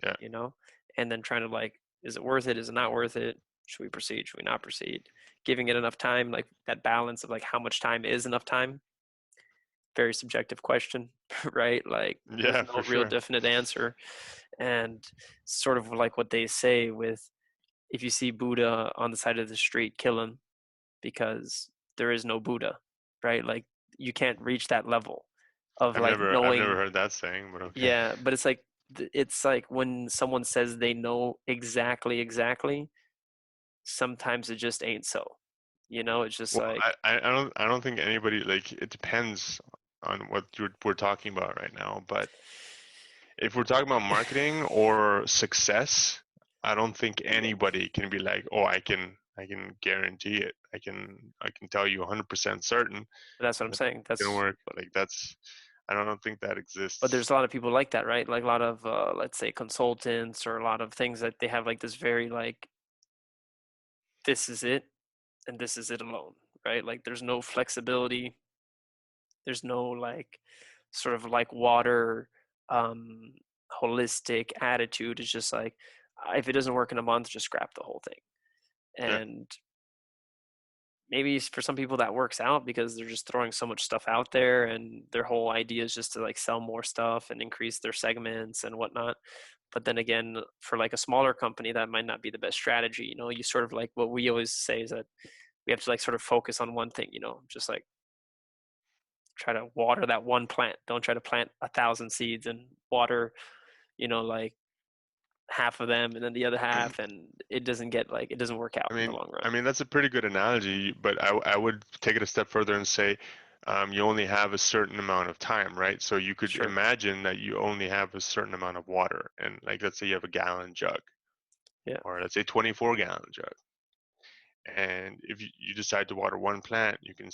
Yeah. you know, and then trying to like, is it worth it? Is it not worth it? Should we proceed? Should we not proceed? Giving it enough time, like that balance of like how much time is enough time. Very subjective question, right? Like there's Yeah, no for real sure. definite answer. And sort of like what they say with, if you see Buddha on the side of the street, kill him, because there is no Buddha, right? Like you can't reach that level of like I've never knowing. heard that saying, but okay. Yeah, but it's like when someone says they know exactly, sometimes it just ain't so. It's just Well, like, I don't think anybody, like, it depends on what we're talking about right now. But if we're talking about marketing or success, I don't think yeah, anybody can be like, oh, I can guarantee it. I can tell you 100% certain that's what I'm that saying. it's gonna work. But like that's I don't think that But exists. there's a lot of people like that, right? Like a lot of, let's say, consultants, or a lot of things that they have like this very like, this is it, and this is it alone, right? Like there's no flexibility. There's no like sort of like water, um, holistic attitude. It's just like, if it doesn't work in a month, just scrap the whole thing. Yeah. And maybe for some people that works out because they're just throwing so much stuff out there, and their whole idea is just to like sell more stuff and increase their segments and whatnot. But then again, for like a smaller company, that might not be the best strategy. You sort of like, what we always say is that we have to like sort of focus on one thing, just like try to water that one plant. Don't try to plant 1,000 seeds and water, like half of them and then the other half, and it doesn't work out in the long run. I mean that's a pretty good analogy, but I would take it a step further and say you only have a certain amount of time, right? So you could Sure. imagine that you only have a certain amount of water, and like let's say you have a gallon jug, Yeah. or let's say 24-gallon jug. And if you decide to water one plant, you can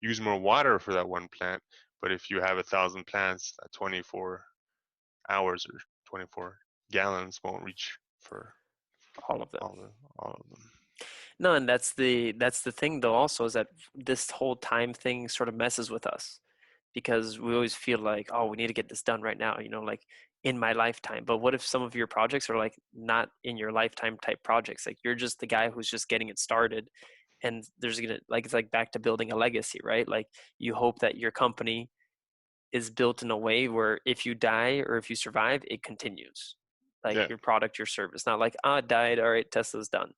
use more water for that one plant. But if you have 1,000 plants, 24 hours or 24 gallons won't reach for All of them. all of them. No, and that's the thing though also, is that this whole time thing sort of messes with us, because we always feel like, oh, we need to get this done right now, like in my lifetime. But what if some of your projects are like not in your lifetime type projects? Like you're just the guy who's just getting it started, and there's gonna, like, it's like back to building a legacy, right? Like you hope that your company is built in a way where if you die or if you survive, it continues. Like Yeah, your product, your service, not like, ah, it died, all right, Tesla's done.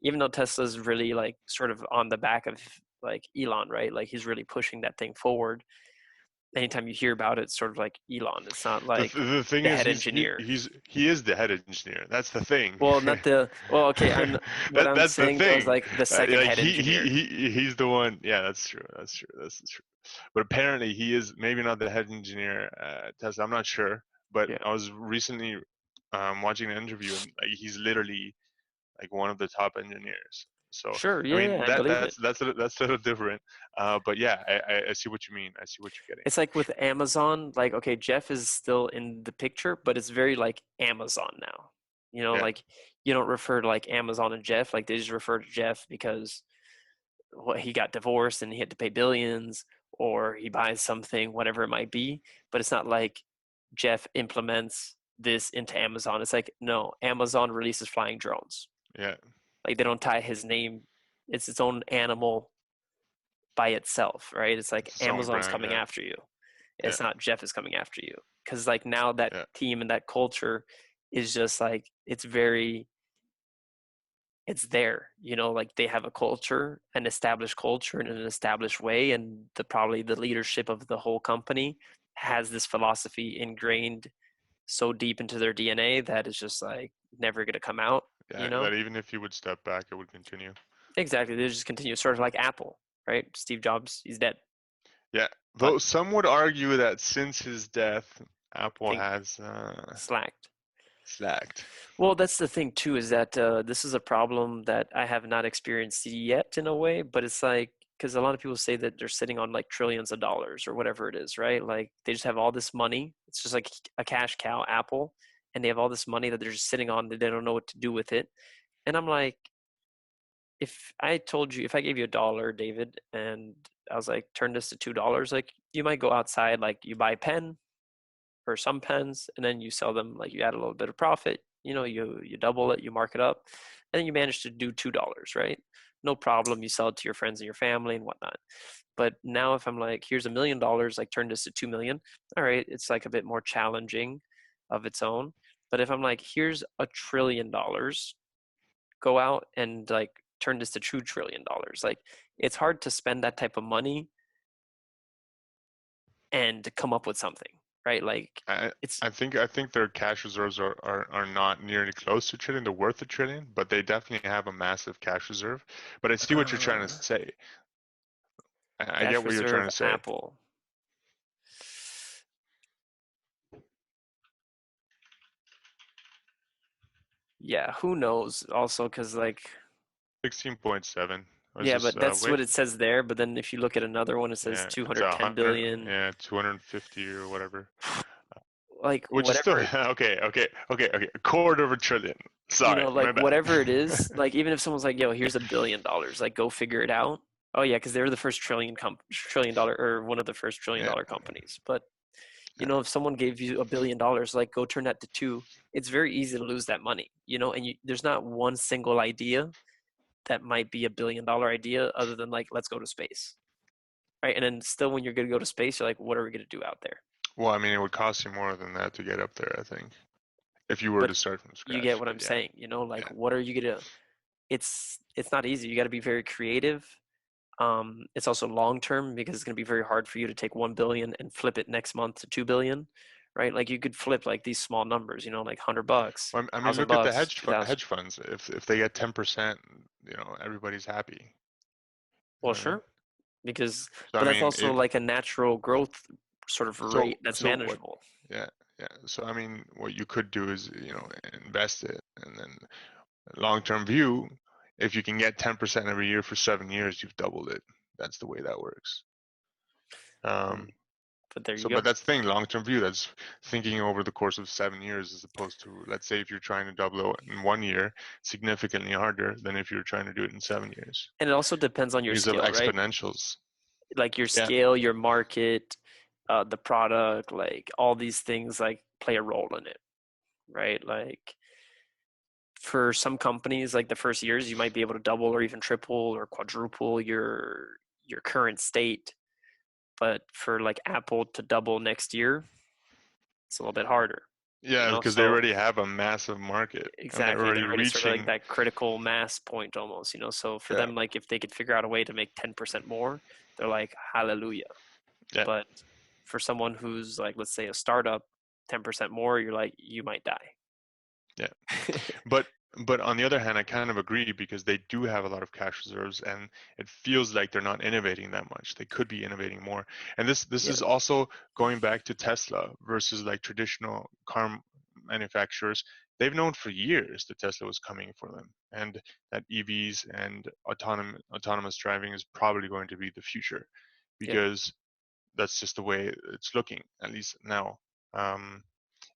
Even though Tesla's really like sort of on the back of like Elon, right? Like he's really pushing that thing forward. Anytime you hear about it, it's sort of like Elon. It's not like the thing the is head engineer. he is the head engineer. That's the thing. Well, not the, well, okay, what I'm That's the saying though is thing. like the second Like head engineer. he's the one. Yeah, that's true. That's true. But apparently he is maybe not the head engineer at Tesla. I'm not sure. But Yeah. I was recently watching an interview, and like, he's literally like one of the top engineers. So Sure, I yeah, mean yeah, I believe it. that's a little different. But yeah, I see what you mean. I see what you're getting. It's like with Amazon, like, okay, Jeff is still in the picture, but it's very like Amazon now. Yeah, Like you don't refer to like Amazon and Jeff, like they just refer to Jeff because what, he got divorced and he had to pay billions, or he buys something, whatever it might be. But it's not like Jeff implements this into Amazon. It's like, no, Amazon releases flying drones. yeah. Like they don't tie his name. It's its own animal by itself, right? It's like It's its own Amazon's brand. coming Yeah, after you. yeah, It's not Jeff is coming after you. Because like now that yeah. team and that culture is just like, it's there, like they have a culture, an established culture in an established way, and probably the leadership of the whole company has this philosophy ingrained so deep into their DNA that it's just like never going to come out, Yeah, that even if he would step back, it would continue. exactly. They just continue, sort of like Apple, right? Steve Jobs, he's dead, Yeah, but though some would argue that since his death, I Apple think has slacked. slacked. Well, that's the thing too, is that this is a problem that I have not experienced yet in a way, but it's like, because a lot of people say that they're sitting on like trillions of dollars or whatever it is, right? Like they just have all this money. It's just like a cash cow, Apple, and they have all this money that they're just sitting on that they don't know what to do with it. And I'm like, if I told you, if I gave you $1, David, and I was like, turn this to $2, like you might go outside, like you buy a pen or some pens, and then you sell them, like you add a little bit of profit, you double it, you mark it up, and then you manage to do $2, right? No problem. You sell it to your friends and your family and whatnot. But now if I'm like, here's $1 million, like turn this to 2 million, all right, it's like a bit more challenging of its own. But if I'm like, here's $1 trillion, go out and like turn this to $2 trillion, like it's hard to spend that type of money and come up with something, right? Like it's I think their cash reserves are not nearly close to a trillion. They're worth a trillion, but they definitely have a massive cash reserve. But I see what you're trying to say. I cash get what you're trying reserve, to say. Apple. Yeah, who knows? Also, because like, 16.7. Was yeah, this but that's wait? what it says there. But then if you look at another one, it says Yeah, it's 210 100. billion. Yeah, 250 or whatever. Like Which is still whatever, okay. A quarter of a trillion. Sorry, my like bad. whatever it is. Like even if someone's like, "Yo, here's $1 billion," like go figure it out. Oh yeah, because they're the first trillion dollar, or one of the first trillion Yeah, dollar companies. But yeah. if someone gave you $1 billion, like go turn that to two, it's very easy to lose that money. And there's not one single idea that might be $1 billion idea other than like, let's go to space, right? And then still, when you're going to go to space, you're like, what are we going to do out there? Well, I mean, it would cost you more than that to get up there, I think, if you were But to start from you get scratch. what But I'm yeah, saying, like yeah. what are you going to, it's not easy. You got to be very creative. It's also long term, because it's going to be very hard for you to take 1 billion and flip it next month to 2 billion, right? Like you could flip like these small numbers, like $100, Well, I mean, thousand look at the bucks, 2,000. hedge funds. If they get 10%, everybody's happy. You Well, know what I mean? sure, because So I but that's mean, also if like a natural growth sort of so rate that's so what? manageable. Yeah, yeah. So I mean, what you could do is invest it, and then long-term view, if you can get 10% every year for 7 years, you've doubled it. That's the way that works. Mm, Um, But there you so, go. but that's the thing, long-term view, that's thinking over the course of 7 years, as opposed to, let's say, if you're trying to double it in 1 year, significantly harder than if you're trying to do it in 7 years And it also depends on your because of scale, right? exponentials. Like your Yeah. scale, your market, the product, like all these things like play a role in it, right? Like for some companies, like the first years, you might be able to double or even triple or quadruple your current state. But for like Apple to double next year, it's a little bit harder, Yeah, because they So already have a massive market and they're exactly, already they're already sort of like reaching. that critical mass point almost, So for Yeah, them, like if they could figure out a way to make 10% more, they're like, hallelujah. yeah, But for someone who's like, let's say a startup, 10% more, you're like, you might die. yeah. But but on the other hand, I kind of agree because they do have a lot of cash reserves, and it feels like they're not innovating that much. They could be innovating more. And this Yeah. is also going back to Tesla versus like traditional car manufacturers. They've known for years that Tesla was coming for them, and that EVs and autonomous driving is probably going to be the future, Yep. because that's just the way it's looking, at least now. Um,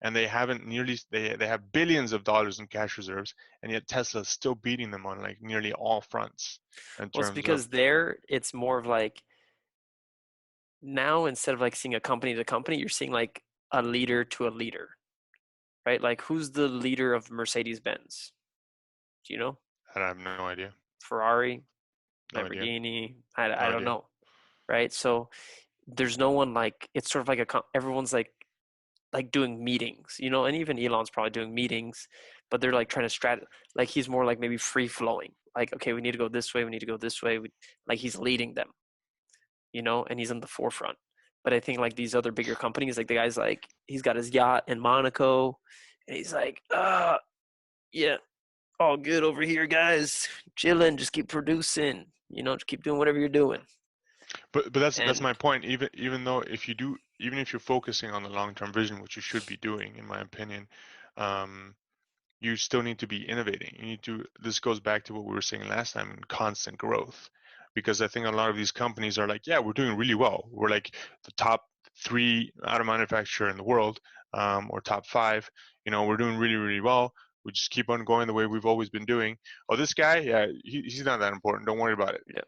and they haven't nearly they have billions of dollars in cash reserves, and yet Tesla's still beating them on like nearly all fronts in Well, it's terms of. because there it's more of like, now instead of like seeing a company to company, you're seeing like a leader to a leader, right? Like who's the leader of Mercedes Benz? Do you know? I have no idea. Ferrari, No idea. Lamborghini. No I don't idea. know, right? So there's no one, like it's sort of like everyone's like doing meetings, and even Elon's probably doing meetings, but they're like trying to like he's more like maybe free flowing. Like, okay, we need to go this way, we need to go this way. Like he's leading them, and he's in the forefront. But I think like these other bigger companies, like the guy's like, he's got his yacht in Monaco, and he's like, yeah, all good over here, guys, chilling, just keep producing, just keep doing whatever you're doing. But that's And my point. Even though if you do, even if you're focusing on the long term vision, which you should be doing, in my opinion, you still need to be innovating. You need to, this goes back to what we were saying last time, constant growth. Because I think a lot of these companies are like, yeah, we're doing really well. We're like the top 3 auto manufacturer in the world, or top 5. We're doing really, really well. We just keep on going the way we've always been doing. Oh, this guy, yeah, he's not that important. Don't worry about it. Yeah.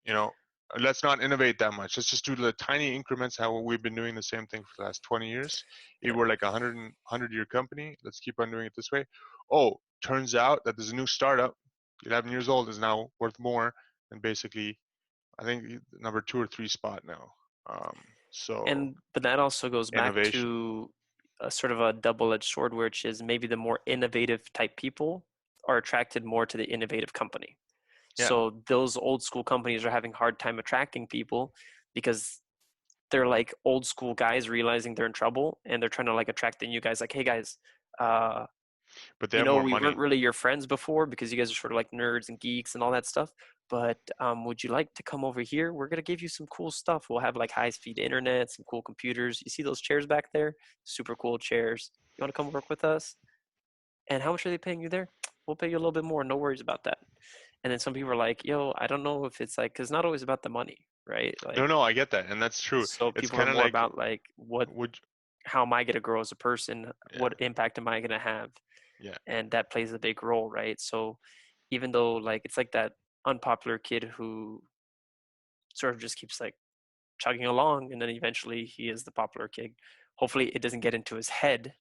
You know, let's not innovate that much. Let's just do the tiny increments how we've been doing the same thing for the last 20 years. Yeah. We're like a 100-year company. Let's keep on doing it this way. Oh, turns out that there's a new startup, 11 years old, is now worth more than basically, I think, number 2 or 3 spot now. So But that also goes back innovation. to a sort of a double-edged sword, which is maybe the more innovative type people are attracted more to the innovative company. Yeah. So those old school companies are having a hard time attracting people because they're like old school guys realizing they're in trouble and they're trying to like attract the new guys like, hey guys, But they have more we weren't money. really your friends before because you guys are sort of like nerds and geeks and all that stuff. But would you like to come over here? We're gonna give you some cool stuff. We'll have like high-speed internet, some cool computers. You see those chairs back there? Super cool chairs. You want to come work with us? And how much are they paying you there? We'll pay you a little bit more. No worries about that. And then some people are like, yo, I don't know if it's like, because it's not always about the money, right? Like, No, I get that, and that's true. so It's people are kind of more like, about like would how am I going to grow as a person? yeah, What impact am I going to have? yeah, And that plays a big role, right? So even though like it's like that unpopular kid who sort of just keeps like chugging along and then eventually he is the popular kid. Hopefully it doesn't get into his head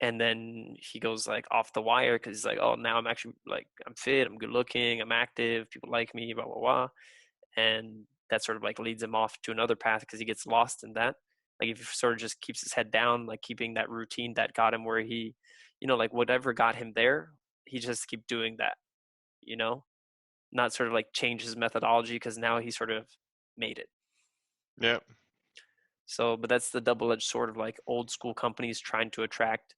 and then he goes like off the wire because he's like, oh, now I'm actually like, I'm fit, I'm good looking, I'm active, people like me, blah, blah, blah. And that sort of like leads him off to another path because he gets lost in that. Like if he sort of just keeps his head down, like keeping that routine that got him where he, like whatever got him there, he just keep doing that, you know, not sort of like change his methodology because now he sort of made it. yeah. So, but that's the double-edged sword of like old school companies trying to attract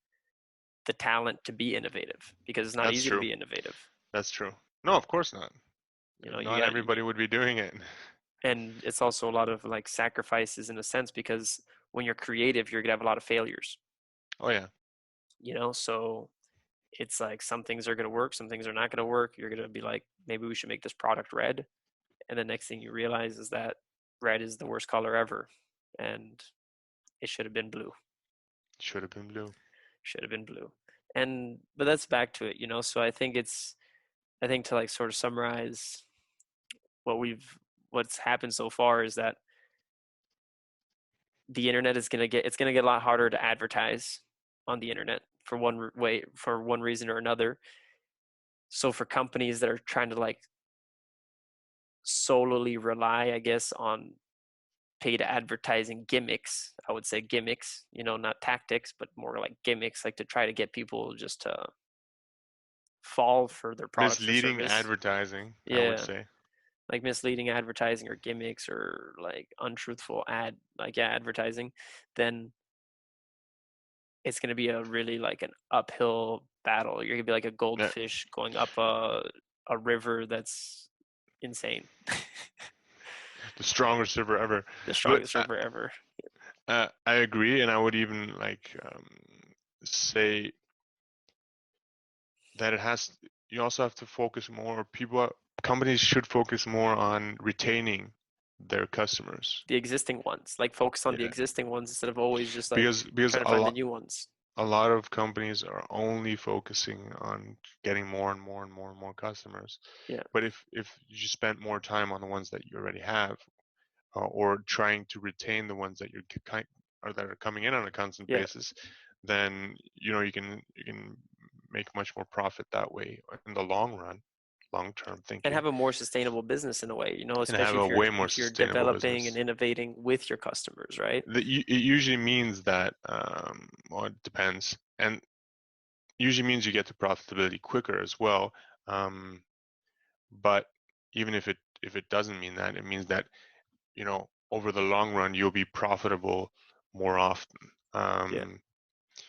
the talent to be innovative because it's not That's easy to true. be innovative. That's true. No, of course not. You Not got, everybody would be doing it. and it's also a lot of like sacrifices in a sense because when you're creative, you're gonna have a lot of failures, Oh yeah, so it's like some things are gonna work, some things are not gonna work. You're gonna be like, maybe we should make this product red, and the next thing you realize is that red is the worst color ever, and it should have been blue. should have been blue. Should have been blue. And but that's back to it, so I think to like sort of summarize what's happened so far is that the internet is going to get it's going to get a lot harder to advertise on the internet for one reason or another. So for companies that are trying to like solely rely, I guess, on paid advertising gimmicks, I would say gimmicks, not tactics, but more like gimmicks, like to try to get people just to fall for their products or Misleading service. advertising, I would Yeah, say. like misleading advertising or gimmicks or like untruthful advertising, then it's going to be a really like an uphill battle. You're going to be like a Yeah, goldfish going up a river that's insane. the strongest server ever. The But strongest river ever. I agree, and I would even like say that it has. You also have to focus more. Companies should focus more on retaining their customers. The existing ones, like focus on the Yeah, existing ones instead of always just like because trying to find the new ones. a lot of companies are only focusing on getting more and more and more and more customers. Yeah, But if you spent more time on the ones that you already have, or trying to retain the ones that or that are coming in on a constant yeah. basis, then you can make much more profit that way in the long run, long term And thinking, have a more sustainable business in a way, and have especially a if you're way more if you're sustainable developing and business. innovating with your customers, right? It usually means that, well, it depends, and usually means you get to profitability quicker as well. Um, but even if it doesn't mean that, it means that over the long run you'll be profitable more often. Yeah,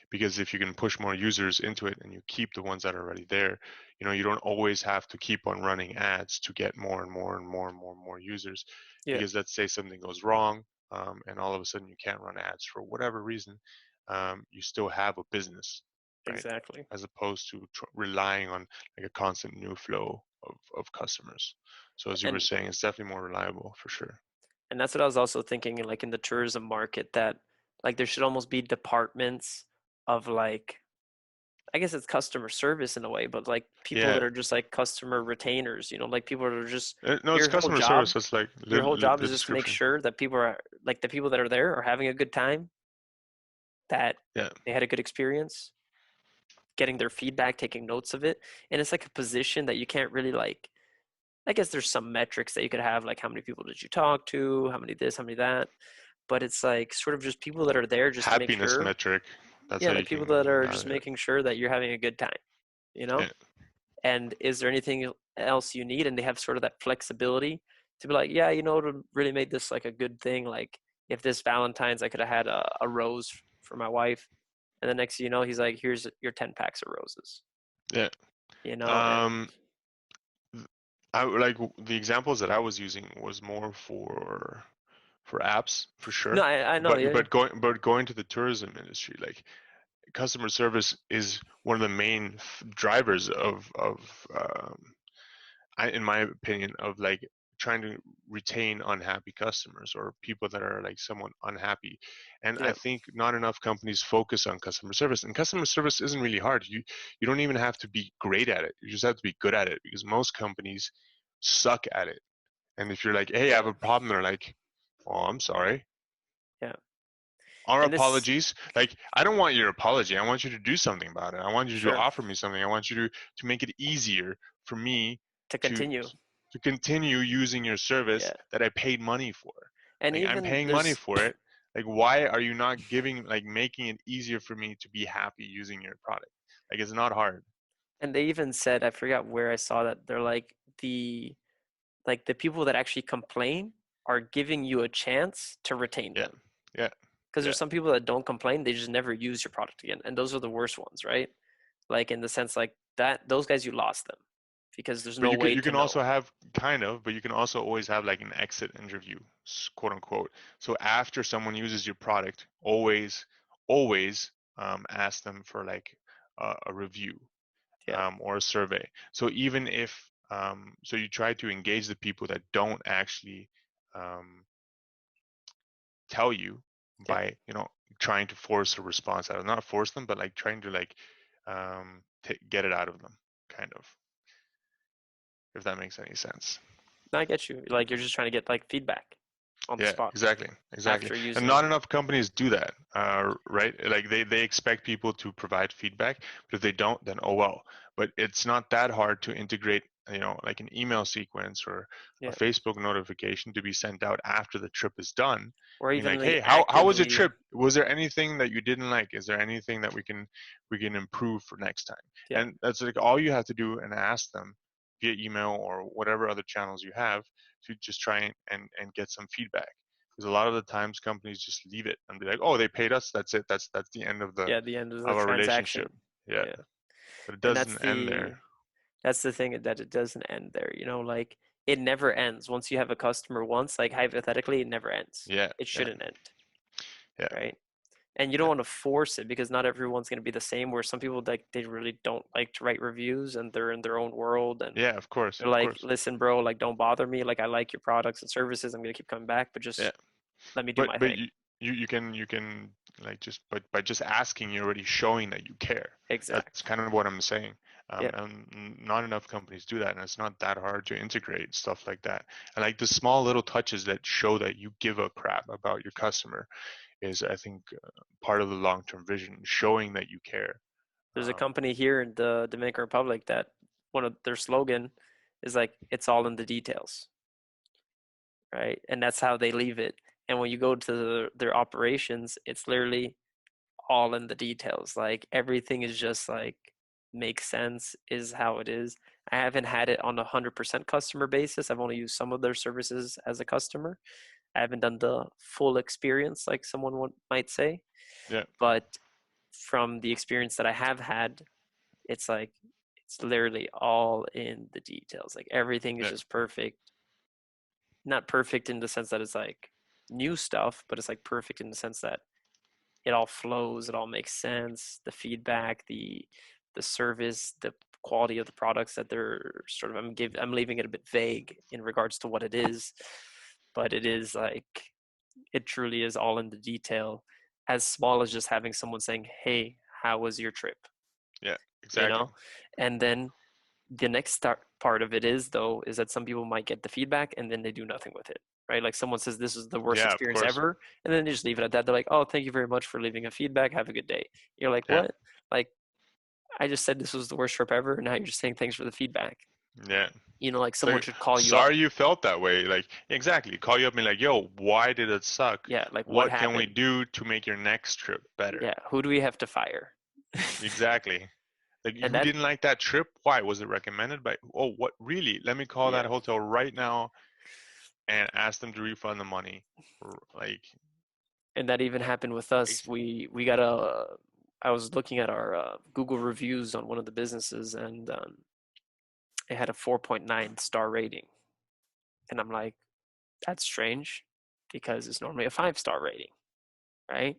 Because if you can push more users into it and you keep the ones that are already there, you don't always have to keep on running ads to get more and more and more and more and more users. yeah. Because let's say something goes wrong, and all of a sudden you can't run ads for whatever reason, you still have a business, right? Exactly. As opposed to relying on like a constant new flow of customers. So as you were And saying, it's definitely more reliable for sure. and that's what I was also thinking, like in the tourism market, that like there should almost be departments of like, I guess it's customer service in a way, but like people Yeah. that are just like customer retainers, like people that are just No, it's your whole customer job, service. That's like your whole job the is just to make description. sure that people are like the people that are there are having a good time, that Yeah. they had a good experience, getting their feedback, taking notes of it. And it's like a position that you can't really like, I guess there's some metrics that you could have, like how many people did you talk to, how many this, how many that. But it's like sort of just people that are there just to make Happiness sure. metric. That's Yeah, how you like people can that are just validate it. making sure that you're having a good time, you know? Yeah. And is there anything else you need? And they have sort of that flexibility to be like, yeah, it would really made this like a good thing. Like if this Valentine's, I could have had a rose for my wife. And the next thing you know, he's like, here's your 10 packs of roses, Yeah. and Um, I like the examples that I was using was more for apps for no, sure, I know, but yeah, yeah, going to the tourism industry, like customer service is one of the main drivers in my opinion, of like trying to retain unhappy customers or people that are like somewhat unhappy. And I yeah, think not enough companies focus on customer service. And customer service isn't really hard. You don't even have to be great at it. You just have to be good at it, because most companies suck at it. And if you're like, hey, I have yeah, a problem, they're like, oh, I'm sorry. yeah. Our And this, apologies. Like, I don't want your apology. I want you to do something about it. I want you to sure, offer me something. I want you to make it easier for me to to continue, to continue using your service yeah. that I paid money for. And Like, I'm even paying money for it. Like, why are you not making it easier for me to be happy using your product? Like, it's not hard. and they even said, I forgot where I saw that, they're like the people that actually complain are giving you a chance to retain Yeah, them. yeah, Because yeah. there's some people that don't complain, they just never use your product again. And those are the worst ones, right? Like in the sense like that, those guys, you lost them because there's But no way you to can know. also have but you can also always have like an exit interview, quote unquote. So after someone uses your product, always ask them for like a review, Yeah, or a survey. So even if so you try to engage the people that don't actually um, tell you yeah. by trying to force a response out of, not force them, but like trying to like get it out of them, kind of, if that makes any sense. No, I get you. Like you're just trying to get like feedback on the Yeah, spot exactly. after And using not it. enough companies do that, right? Like they expect people to provide feedback, but if they don't, then oh well. But it's not that hard to integrate, like an email sequence or a Yeah. Facebook notification to be sent out after the trip is done. Or Being even like, like hey, how was your actively, trip? Was there anything that you didn't like? Is there anything that we can improve for next time? yeah. And that's like all you have to do, and ask them via email or whatever other channels you have, to just try and get some feedback. Because a lot of the times companies just leave it and be like, oh, they paid us, that's it, that's the end of Yeah, the end of the our transaction. relationship. Yeah, Yeah. but it And that's doesn't end the there. that's the thing, that it doesn't end there, like it never ends. Once you have a customer once, like hypothetically, it never ends. Yeah, It yeah, shouldn't end, yeah, right? And you don't yeah, want to force it because not everyone's going to be the same. Where some people, like, they really don't like to write reviews and they're in their own world and yeah, of course, they're of like, course. listen, bro, like don't bother me. Like I like your products and services. I'm going to keep coming back, but Yeah, just let me do but my but thing. you can like just but by just asking, you're already showing that you care. That's Exact. kind of what I'm saying. Yeah. And not enough companies do that, and it's not that hard to integrate stuff like that. And like the small little touches that show that you give a crap about your customer is, I think, part of the long-term vision, showing that you care. There's a Um, company here in the Dominican Republic that one of their slogan is like, it's all in the details, right? And that's how they leave it. And when you go to their operations, it's literally all in the details. Like everything is just like makes sense, is how it is. I haven't had it on 100% customer basis. I've only used some of their services as a customer. I haven't done the full experience like someone might say, yeah, but from the experience that I have had, it's like it's literally all in the details. Like everything is yeah, just perfect. Not perfect in the sense that it's like new stuff, but it's like perfect in the sense that it all flows, it all makes sense. The feedback, the service, the quality of the products that they're sort of I'm leaving it a bit vague in regards to what it is, but it is like it truly is all in the detail, as small as just having someone saying, "Hey, how was your trip?" Yeah, You exactly. know, and then the next part of it is though is that some people might get the feedback and then they do nothing with it, right? Like someone says this is the worst Yeah, of experience course. ever, and then they just leave it at that. They're like, "Oh, thank you very much for leaving a feedback, have a good day." You're like, Yeah, "What?" Like, I just said this was the worst trip ever and now you're just saying thanks for the feedback. yeah. Like It's someone like, should call you up. sorry you felt that way. Like, exactly. Call you up and be like, yo, why did it suck? Yeah, like what What can we happened? do to make your next trip better? Yeah, who do we have to fire? Exactly. Like, And you that didn't like that trip? Why? Was it recommended by? Oh, what? Really? Let me call that yeah, hotel right now and ask them to refund the money. Like, and that even happened with us. crazy. We got a I was looking at our Google reviews on one of the businesses and it had a 4.9 star rating. And I'm like, that's strange because it's normally a 5-star rating, right?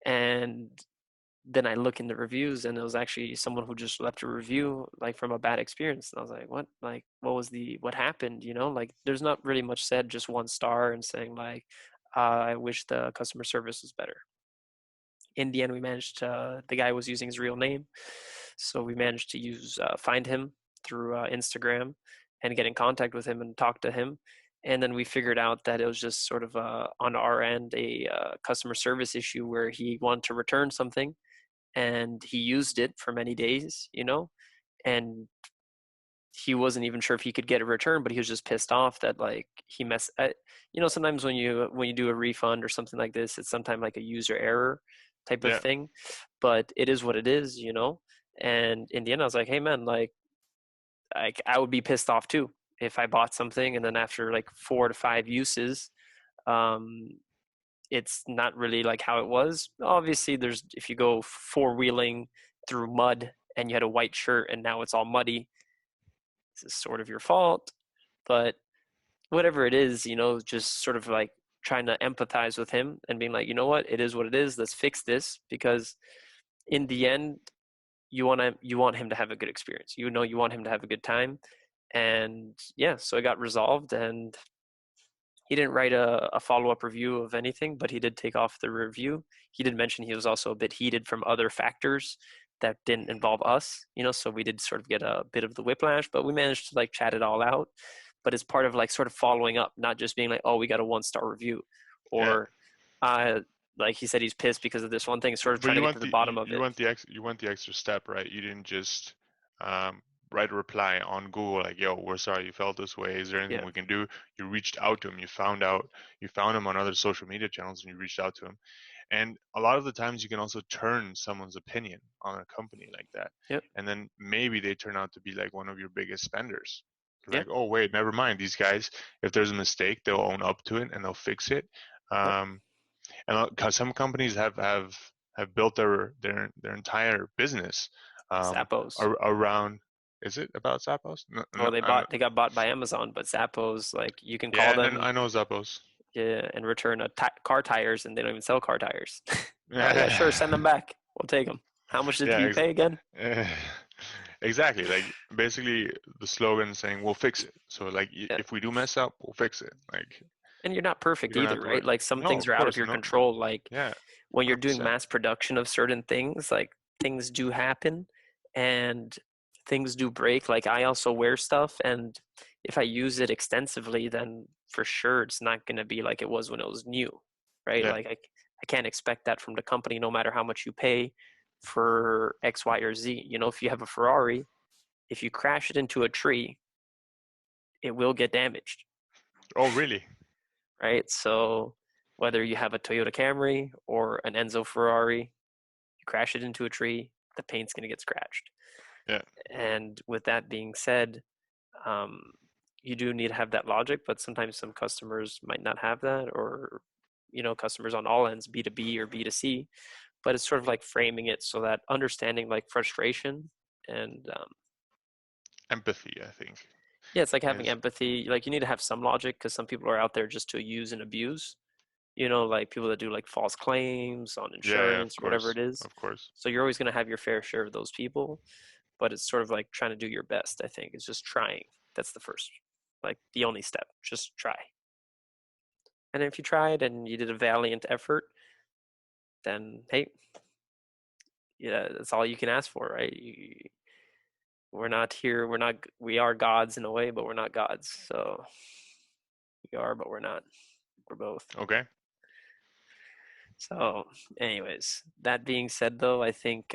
And then I look in the reviews and it was actually someone who just left a review like from a bad experience. And I was like, what? Like, what happened? Like there's not really much said, just 1 star and saying like, I wish the customer service was better. In the end, we managed to, the guy was using his real name. So we managed to find him through Instagram and get in contact with him and talk to him. And then we figured out that it was just sort of on our end, a customer service issue where he wanted to return something and he used it for many days, and he wasn't even sure if he could get a return, but he was just pissed off that like he messed. Sometimes when you do a refund or something like this, it's sometimes like a user error type of Yeah. thing, but it is what it is. And in the end, I was like, hey man, like I would be pissed off too if I bought something and then after like 4 to 5 uses, um, it's not really like how it was. Obviously, if you go four-wheeling through mud and you had a white shirt and now it's all muddy, this is sort of your fault. But whatever it is, just sort of like trying to empathize with him and being like, you know what, it is what it is. Let's fix this because in the end, you want him to have a good experience. You want him to have a good time. And yeah, so it got resolved and he didn't write a follow-up review of anything, but he did take off the review. He did mention he was also a bit heated from other factors that didn't involve us, so we did sort of get a bit of the whiplash, but we managed to like chat it all out. But it's part of like sort of following up, not just being like, oh, we got a 1-star review, Yeah. or uh, like he said he's pissed because of this one thing, sort of But trying to get to the bottom of it. you want the extra step, right? You didn't just um, write a reply on Google like, "Yo, we're sorry you felt this way. Is there anything Yeah, we can do?" You reached out to him. You found him on other social media channels, and you reached out to him. And a lot of the times, you can also turn someone's opinion on a company like that, yep, and then maybe they turn out to be like one of your biggest spenders. yep, Like, oh wait, never mind. These guys, if there's a mistake, they'll own up to it and they'll fix it. yep. Um, and some companies have built their entire business Zappos. around. Is it about Zappos? No, Well, no, I know, they got bought by Amazon, but Zappos, like you can call yeah, and them, I know Zappos. yeah, and return car tires, and they don't even sell car tires. Oh yeah, sure, send them back. We'll take them. How much did Yeah, you pay again? exactly. Like basically the slogan saying we'll fix it. So like Yeah, if we do mess up, we'll fix it. Like and you're not you perfect don't have either, to right? worry. Like some No, things of are out of course, your no. control. Like Yeah, when you're doing 100%. mass production of certain things, like things do happen, and things do break. Like I also wear stuff, and if I use it extensively, then for sure it's not going to be like it was when it was new, right? Yeah. Like I can't expect that from the company, no matter how much you pay for X, Y, or Z. If you have a Ferrari, if you crash it into a tree, it will get damaged, Oh, really? right? So whether you have a Toyota Camry or an Enzo Ferrari, you crash it into a tree, the paint's going to get scratched. Yeah. And with that being said, um, you do need to have that logic, but sometimes some customers might not have that, or customers on all ends, B2B or B2C. But it's sort of like framing it so that understanding like frustration and Empathy, I think, yeah, it's like having is empathy. Like you need to have some logic because some people are out there just to use and abuse. like people that do like false claims on Yeah, insurance or whatever it is. of course. So you're always going to have your fair share of those people, but it's sort of like trying to do your best. I think it's just trying. That's the only step. Just try. And if you tried and you did a valiant effort, then hey, yeah, that's all you can ask for, right? We're not here. We are gods in a way, but we're not gods. So we are, but we're not. We're both. Okay. So, anyways, that being said, though, I think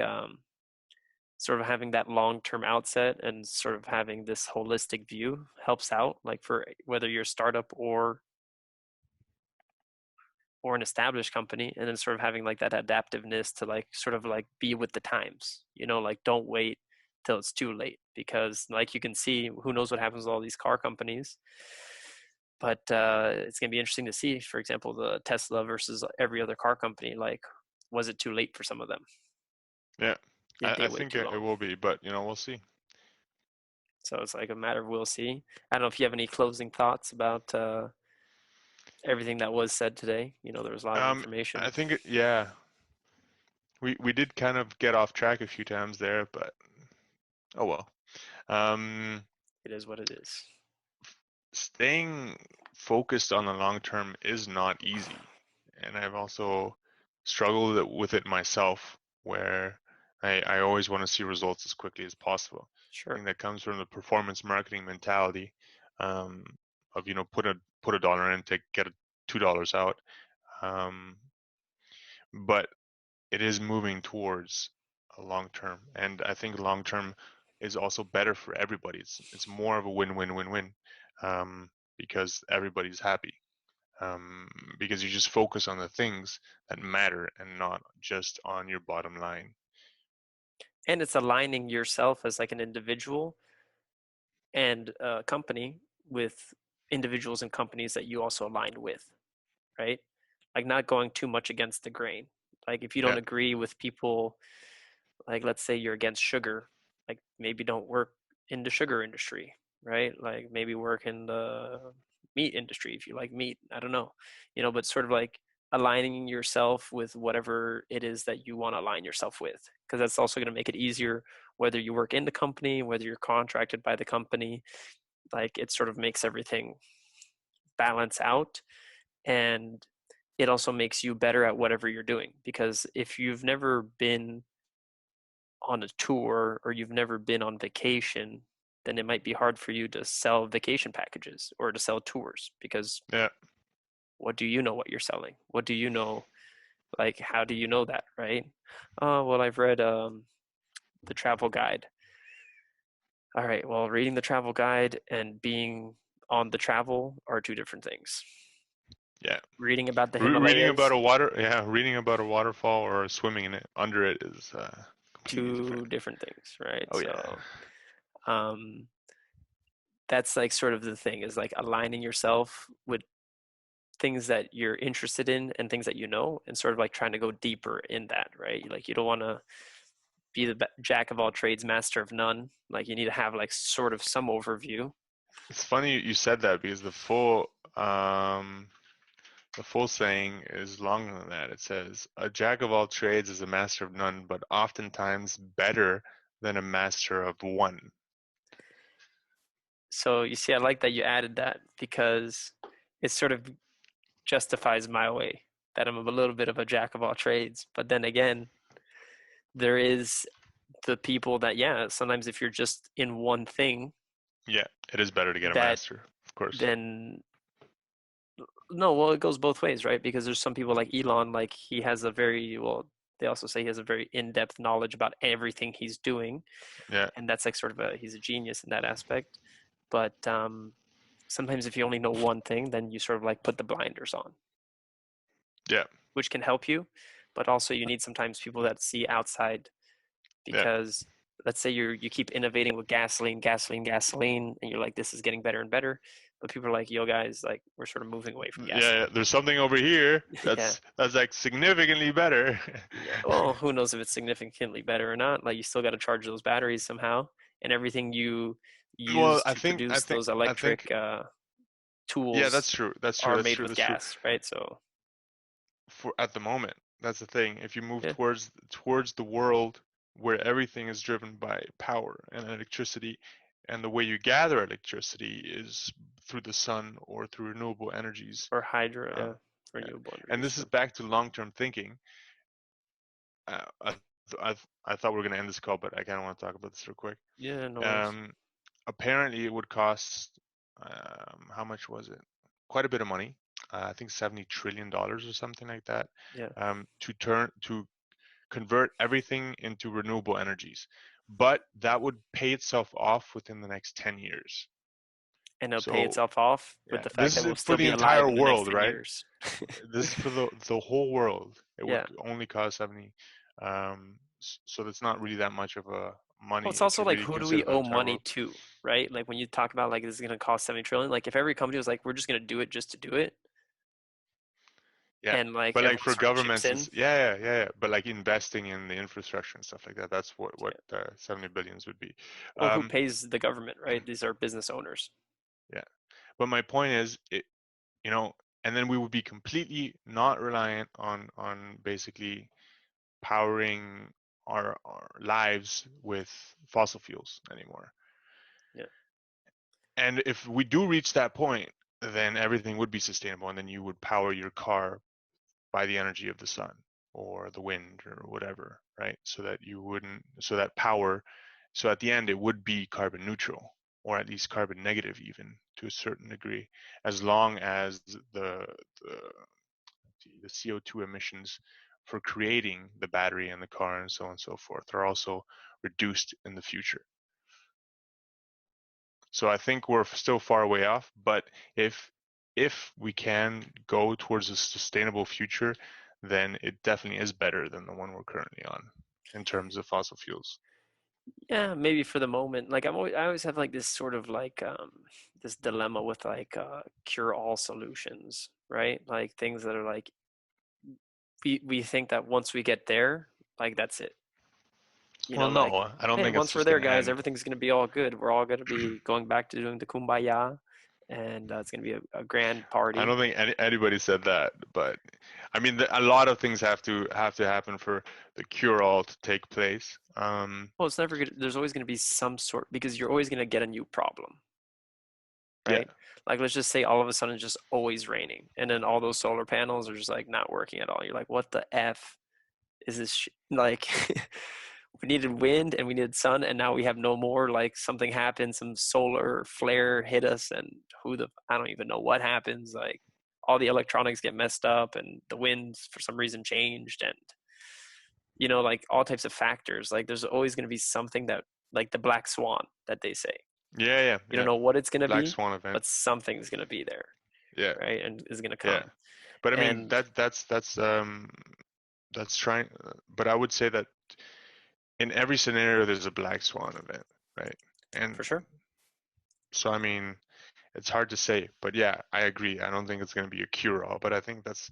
sort of having that long-term outset and sort of having this holistic view helps out, like for whether you're a startup or an established company, and then sort of having like that adaptiveness to like sort of like be with the times, like don't wait till it's too late, because like you can see, who knows what happens with all these car companies. But it's going to be interesting to see, for example, the Tesla versus every other car company. Like, was it too late for some of them? Yeah, Did they I wait think too it long? will be, but we'll see. So it's like a matter of we'll see. I don't know if you have any closing thoughts about everything that was said today. There was a lot of I information. think yeah, we did kind of get off track a few times there, but oh well. Um, It is what it is. Staying focused on the long term is not easy, and I've also struggled with it myself, where I always want to see results as quickly as possible. I Sure. think that comes from the performance marketing mentality, um, of put a dollar in to get $2 out, um, but it is moving towards a long term, and I think long term is also better for everybody. It's more of a win-win-win-win, um, because everybody's happy, um, because you just focus on the things that matter and not just on your bottom line. And it's aligning yourself as like an individual and a company with individuals and companies that you also align with, right? Like not going too much against the grain. Like if you don't Yeah, agree with people, like let's say you're against sugar, like maybe don't work in the sugar industry, right? Like maybe work in the meat industry if you like meat. I don't know, but sort of like aligning yourself with whatever it is that you want to align yourself with, because that's also going to make it easier whether you work in the company, whether you're contracted by the company. Like it sort of makes everything balance out, and it also makes you better at whatever you're doing, because if you've never been on a tour or you've never been on vacation, then it might be hard for you to sell vacation packages or to sell tours, because yeah, what do you know what you're selling? What do you know? Like, how do you know that, right? Oh, well, I've read the travel guide. All right, well, reading the travel guide and being on the travel are two different things. yeah. Reading about the Reading about Himalayas, reading about a waterfall or swimming in it under it is completely two different. different things, right? Oh yeah, So, um, that's like sort of the thing, is like aligning yourself with things that you're interested in and things that and sort of like trying to go deeper in that, right? Like you don't want to be the jack of all trades, master of none. Like you need to have like sort of some overview. it's funny you said that because the full saying is longer than that. It says, "A jack of all trades is a master of none, but oftentimes better than a master of one." So you see, I like that you added that, because it sort of justifies my way that I'm a little bit of a jack of all trades. But then again, there is the people that, yeah, sometimes if you're just in one thing, Yeah, it is better to get a that master, of course. then no, well, it goes both ways, right? Because there's some people like Elon, like he has a very, well, they also say he has a very in-depth knowledge about everything he's doing, Yeah, and that's like sort of he's a genius in that aspect. But sometimes if you only know one thing, then you sort of like put the blinders on, yeah, which can help you, but also you need sometimes people that see outside, yeah, because let's say you keep innovating with gasoline, and you're like, this is getting better and better, but people are like, yo guys, like we're sort of moving away from yeah, yeah. gasoline. There's something over here Yeah. that's like significantly better. Yeah, well, who knows if it's significantly better or not? Like you still got to charge those batteries somehow, and everything you Well, use to produce those I think, electric yeah, tools that's true. That's true. are That's made true. with That's true. gas, right? So for at the moment. That's the thing. If you move Yeah. towards the world where everything is driven by power and electricity, and the way you gather electricity is through the sun or through renewable energies. Or hydro, Uh, yeah, yeah. renewable And energies. this is Yeah. back to long-term thinking. Uh, I, I thought we were going to end this call, but I kind of want to talk about this real quick. Yeah, no worries. Um, Apparently, it would cost, how much was it? Quite a bit of money. I think $70 trillion or something like that, Yeah. to convert everything into renewable energies. But that would pay itself off within the next 10 years. And it'll pay So itself off with yeah, the fact this that is we'll for still the be alive entire in the next world, 10 right? years. This is for the whole world. It would Yeah. only cost 70. So that's not really that much of a Well, money it's if also you like, really who do consider we the owe entire money world. to, right? Like when you talk about like this is going to cost 70 trillion, like if every company was like, we're just going to do it just to do it, Yeah. and like But like everyone for sort of chips governments, in. it's yeah. But like investing in the infrastructure and stuff like that, that's what Yeah. 70 billions would be. Well, who Um, pays the government, right? These are business owners. yeah. But my point is, you know, and then we would be completely not reliant on basically powering our lives with fossil fuels anymore. Yeah. And if we do reach that point, then everything would be sustainable, and then you would power your car by the energy of the sun or the wind or whatever, right? So that you wouldn't, so that power, so at the end it would be carbon neutral, or at least carbon negative, even to a certain degree, as long as the, the CO2 emissions for creating the battery and the car and so on and so forth are also reduced in the future. So I think we're still far way off, but if we can go towards a sustainable future, then it definitely is better than the one we're currently on in terms of fossil fuels. Yeah, maybe for the moment. Like I always have like this sort of like this dilemma with like cure all solutions, right? Like things that are like we think that once we get there, like that's it. You Well, know, like, no, I don't hey, think it's once we're just there, going to guys, end. everything's gonna be all good. We're all gonna be going back to doing the kumbaya, and it's gonna be a grand I party. don't think anybody said that, but I mean, a lot of things have to happen for the cure-all to take place. Well, it's never gonna, there's always gonna be some sort, because you're always gonna get a new problem, Yeah, right? Like let's just say all of a sudden it's just always raining, and then all those solar panels are just like not working at all. You're like, what the F is this like? We needed wind and we needed sun, and now we have no more. Like something happened, some solar flare hit us, and I don't even know what happens. Like all the electronics get messed up, and the winds for some reason changed, and like all types of factors. Like there's always going to be something that, like the black swan that they say. You don't yeah. know what it's going to Black be, Swan event. but something's going to be there, Yeah, right? And is going to yeah. come. But I mean, And that's trying. But I would say that in every scenario, there's a Black Swan event, right? And for sure. so, I mean, it's hard to say, but yeah, I agree. I don't think it's going to be a cure-all, but I think it's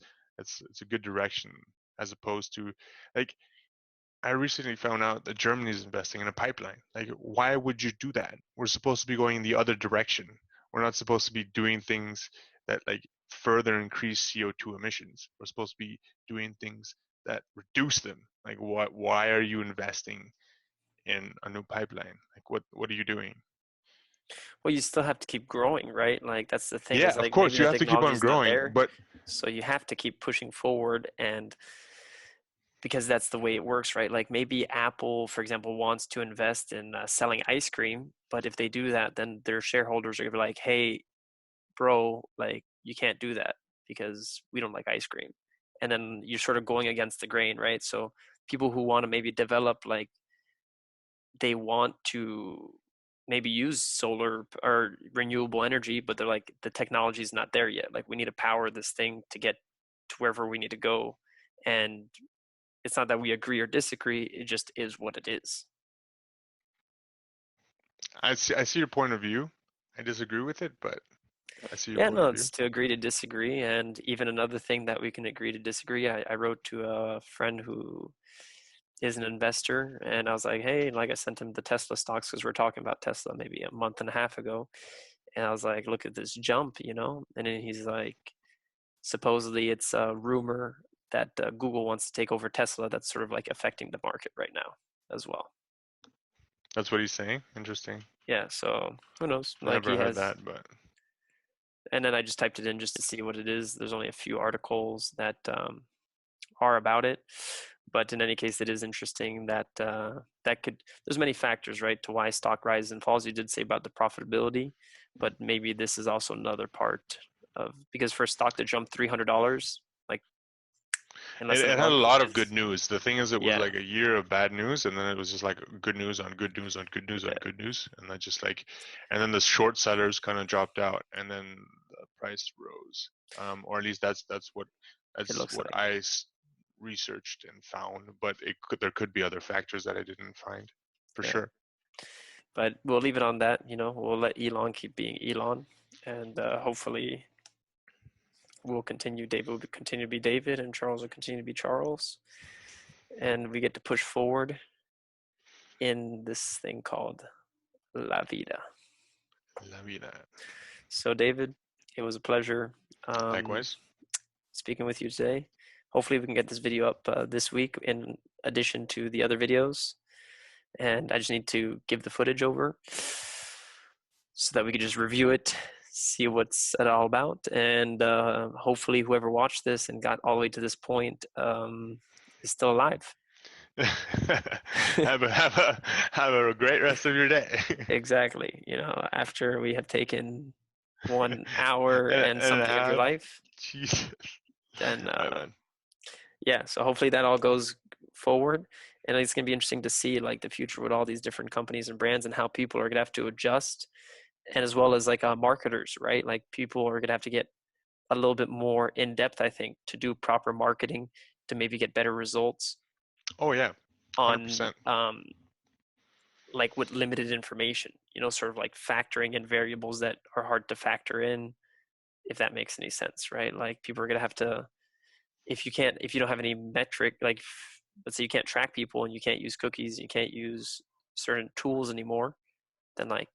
a good direction as opposed to like I recently found out that Germany is investing in a pipeline. Like, why would you do that? We're supposed to be going the other direction. We're not supposed to be doing things that like further increase CO2 emissions. We're supposed to be doing things that reduce them. Like, what? Why are you investing in a new pipeline? Like, what are you doing? Well, you still have to keep growing, right? Like that's the thing, Yeah, is of like maybe course, you the have to keep technology on is not growing, there, but so you have to keep pushing forward, and because that's the way it works, right? Like maybe Apple, for example, wants to invest in selling ice cream, but if they do that, then their shareholders are gonna be like, "Hey, bro, like you can't do that because we don't like ice cream," and then you're sort of going against the grain, right? So people who want to maybe develop, like they want to maybe use solar or renewable energy, but they're like, the technology is not there yet. Like we need to power this thing to get to wherever we need to go. And it's not that we agree or disagree, it just is what it is. I see your point of view. I disagree with it, but I see your Yeah, point no, of view. it's to agree to disagree. And even another thing that we can agree to disagree, I wrote to a friend who is an investor, and I was like, hey, like I sent him the Tesla stocks because we are talking about Tesla maybe a month and a half ago. And I was like, look at this jump, And then he's like, supposedly it's a rumor that Google wants to take over Tesla. That's sort of like affecting the market right now as well. That's what he's saying. Interesting. Yeah, so who knows? Like Never he heard has, that, but and then I just typed it in just to see what it is. There's only a few articles that are about it, but in any case, it is interesting that there's many factors, right, to why stock rises and falls. You did say about the profitability, but maybe this is also another part of, because for a stock to jump $300 like in less it than a had a month lot of good is, news. The thing is, it was yeah, like a year of bad news, and then it was just like good news on good news on good news on yeah, good news, and then just like, and then the short sellers kind of dropped out, and then the price rose, or at least that's it looks like. I researched and found, but there could be other factors that I didn't find, for Yeah, sure. but we'll leave it on that. We'll let Elon keep being Elon, and hopefully David will continue to be David, and Charles will continue to be Charles, and we get to push forward in this thing called La Vida. La vida. So, David, it was a pleasure Likewise. speaking with you today. Hopefully, we can get this video up this week in addition to the other videos. And I just need to give the footage over so that we can just review it, see what's it all about. And hopefully, whoever watched this and got all the way to this point is still alive. have a great rest of your day. Exactly. After we have taken 1 hour and and a something of your half. life, Jesus. then All right, man. yeah. So hopefully that all goes forward, and it's gonna be interesting to see like the future with all these different companies and brands and how people are gonna have to adjust, and as well as like marketers, right? Like people are gonna have to get a little bit more in depth, I think, to do proper marketing to maybe get better results Oh yeah, on 100%. like with limited information, sort of like factoring in variables that are hard to factor in, if that makes any sense, right? Like people are going to have to, if you don't have any metric, like let's say you can't track people and you can't use cookies, you can't use certain tools anymore, then like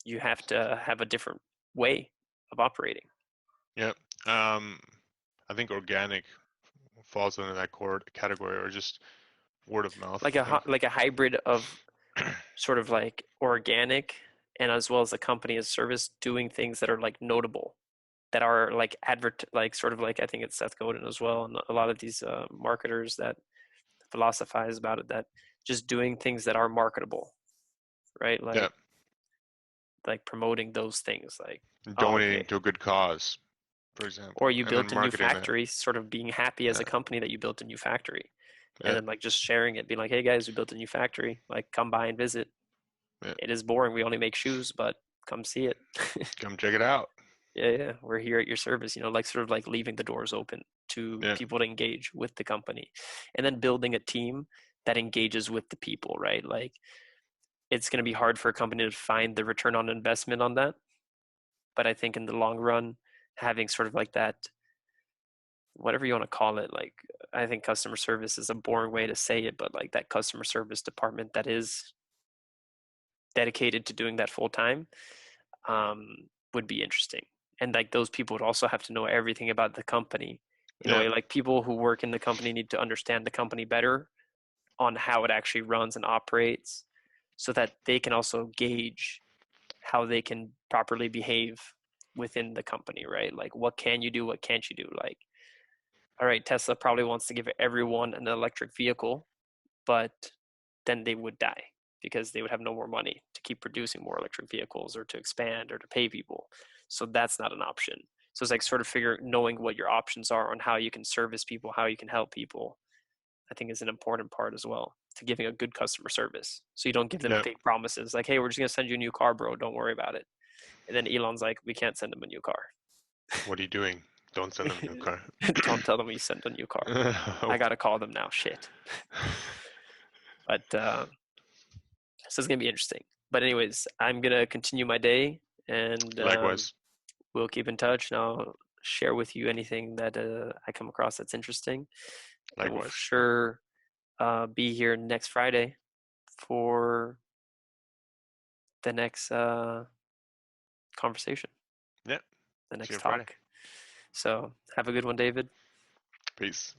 you have to have a different way of operating. Yeah. I think organic falls under that core category, or just word of mouth. Like like a hybrid of sort of like organic and as well as a company as service doing things that are like notable, that are like like sort of like, I think it's Seth Godin as well, and a lot of these marketers that philosophize about it, that just doing things that are marketable, right? Yeah. Like promoting those things, like, oh, Donating okay. to a good cause, for Or example, you and then built a new marketing that. factory, sort of being happy as Yeah. a company that you built a new factory, and Yeah. then like just sharing it, being like, hey guys, we built a new factory, like come by and visit. Yeah. It is boring, we only make shoes, but come see it. Come check it out. Yeah, we're here at your service, like sort of like leaving the doors open to Yeah. people to engage with the company, and then building a team that engages with the people, right? Like it's going to be hard for a company to find the return on investment on that, but I think in the long run, having sort of like that, whatever you want to call it, like I think customer service is a boring way to say it, but like that customer service department that is dedicated to doing that full time would be interesting. And like those people would also have to know everything about the company in a Yeah. way, like people who work in the company need to understand the company better on how it actually runs and operates, so that they can also gauge how they can properly behave within the company, right? Like what can you do, what can't you do? Like, all right, Tesla probably wants to give everyone an electric vehicle, but then they would die because they would have no more money to keep producing more electric vehicles or to expand or to pay people. So that's not an option. So it's like sort of knowing what your options are on how you can service people, how you can help people, I think is an important part as well to giving a good customer service. So you don't give them Yeah. fake promises like, hey, we're just going to send you a new car, bro. Don't worry about it. And then Elon's like, we can't send them a new car. What are you doing? Don't send them a new car. Don't tell them we sent a new car. I got to call them now. Shit. But so it's going to be interesting. But anyways, I'm going to continue my day, and Likewise. we'll keep in touch, and I'll share with you anything that I come across that's interesting. And we'll for Likewise. sure be here next Friday for the next conversation, Yeah. the See next you Friday. talk. So have a good one, David. Peace.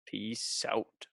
Peace out.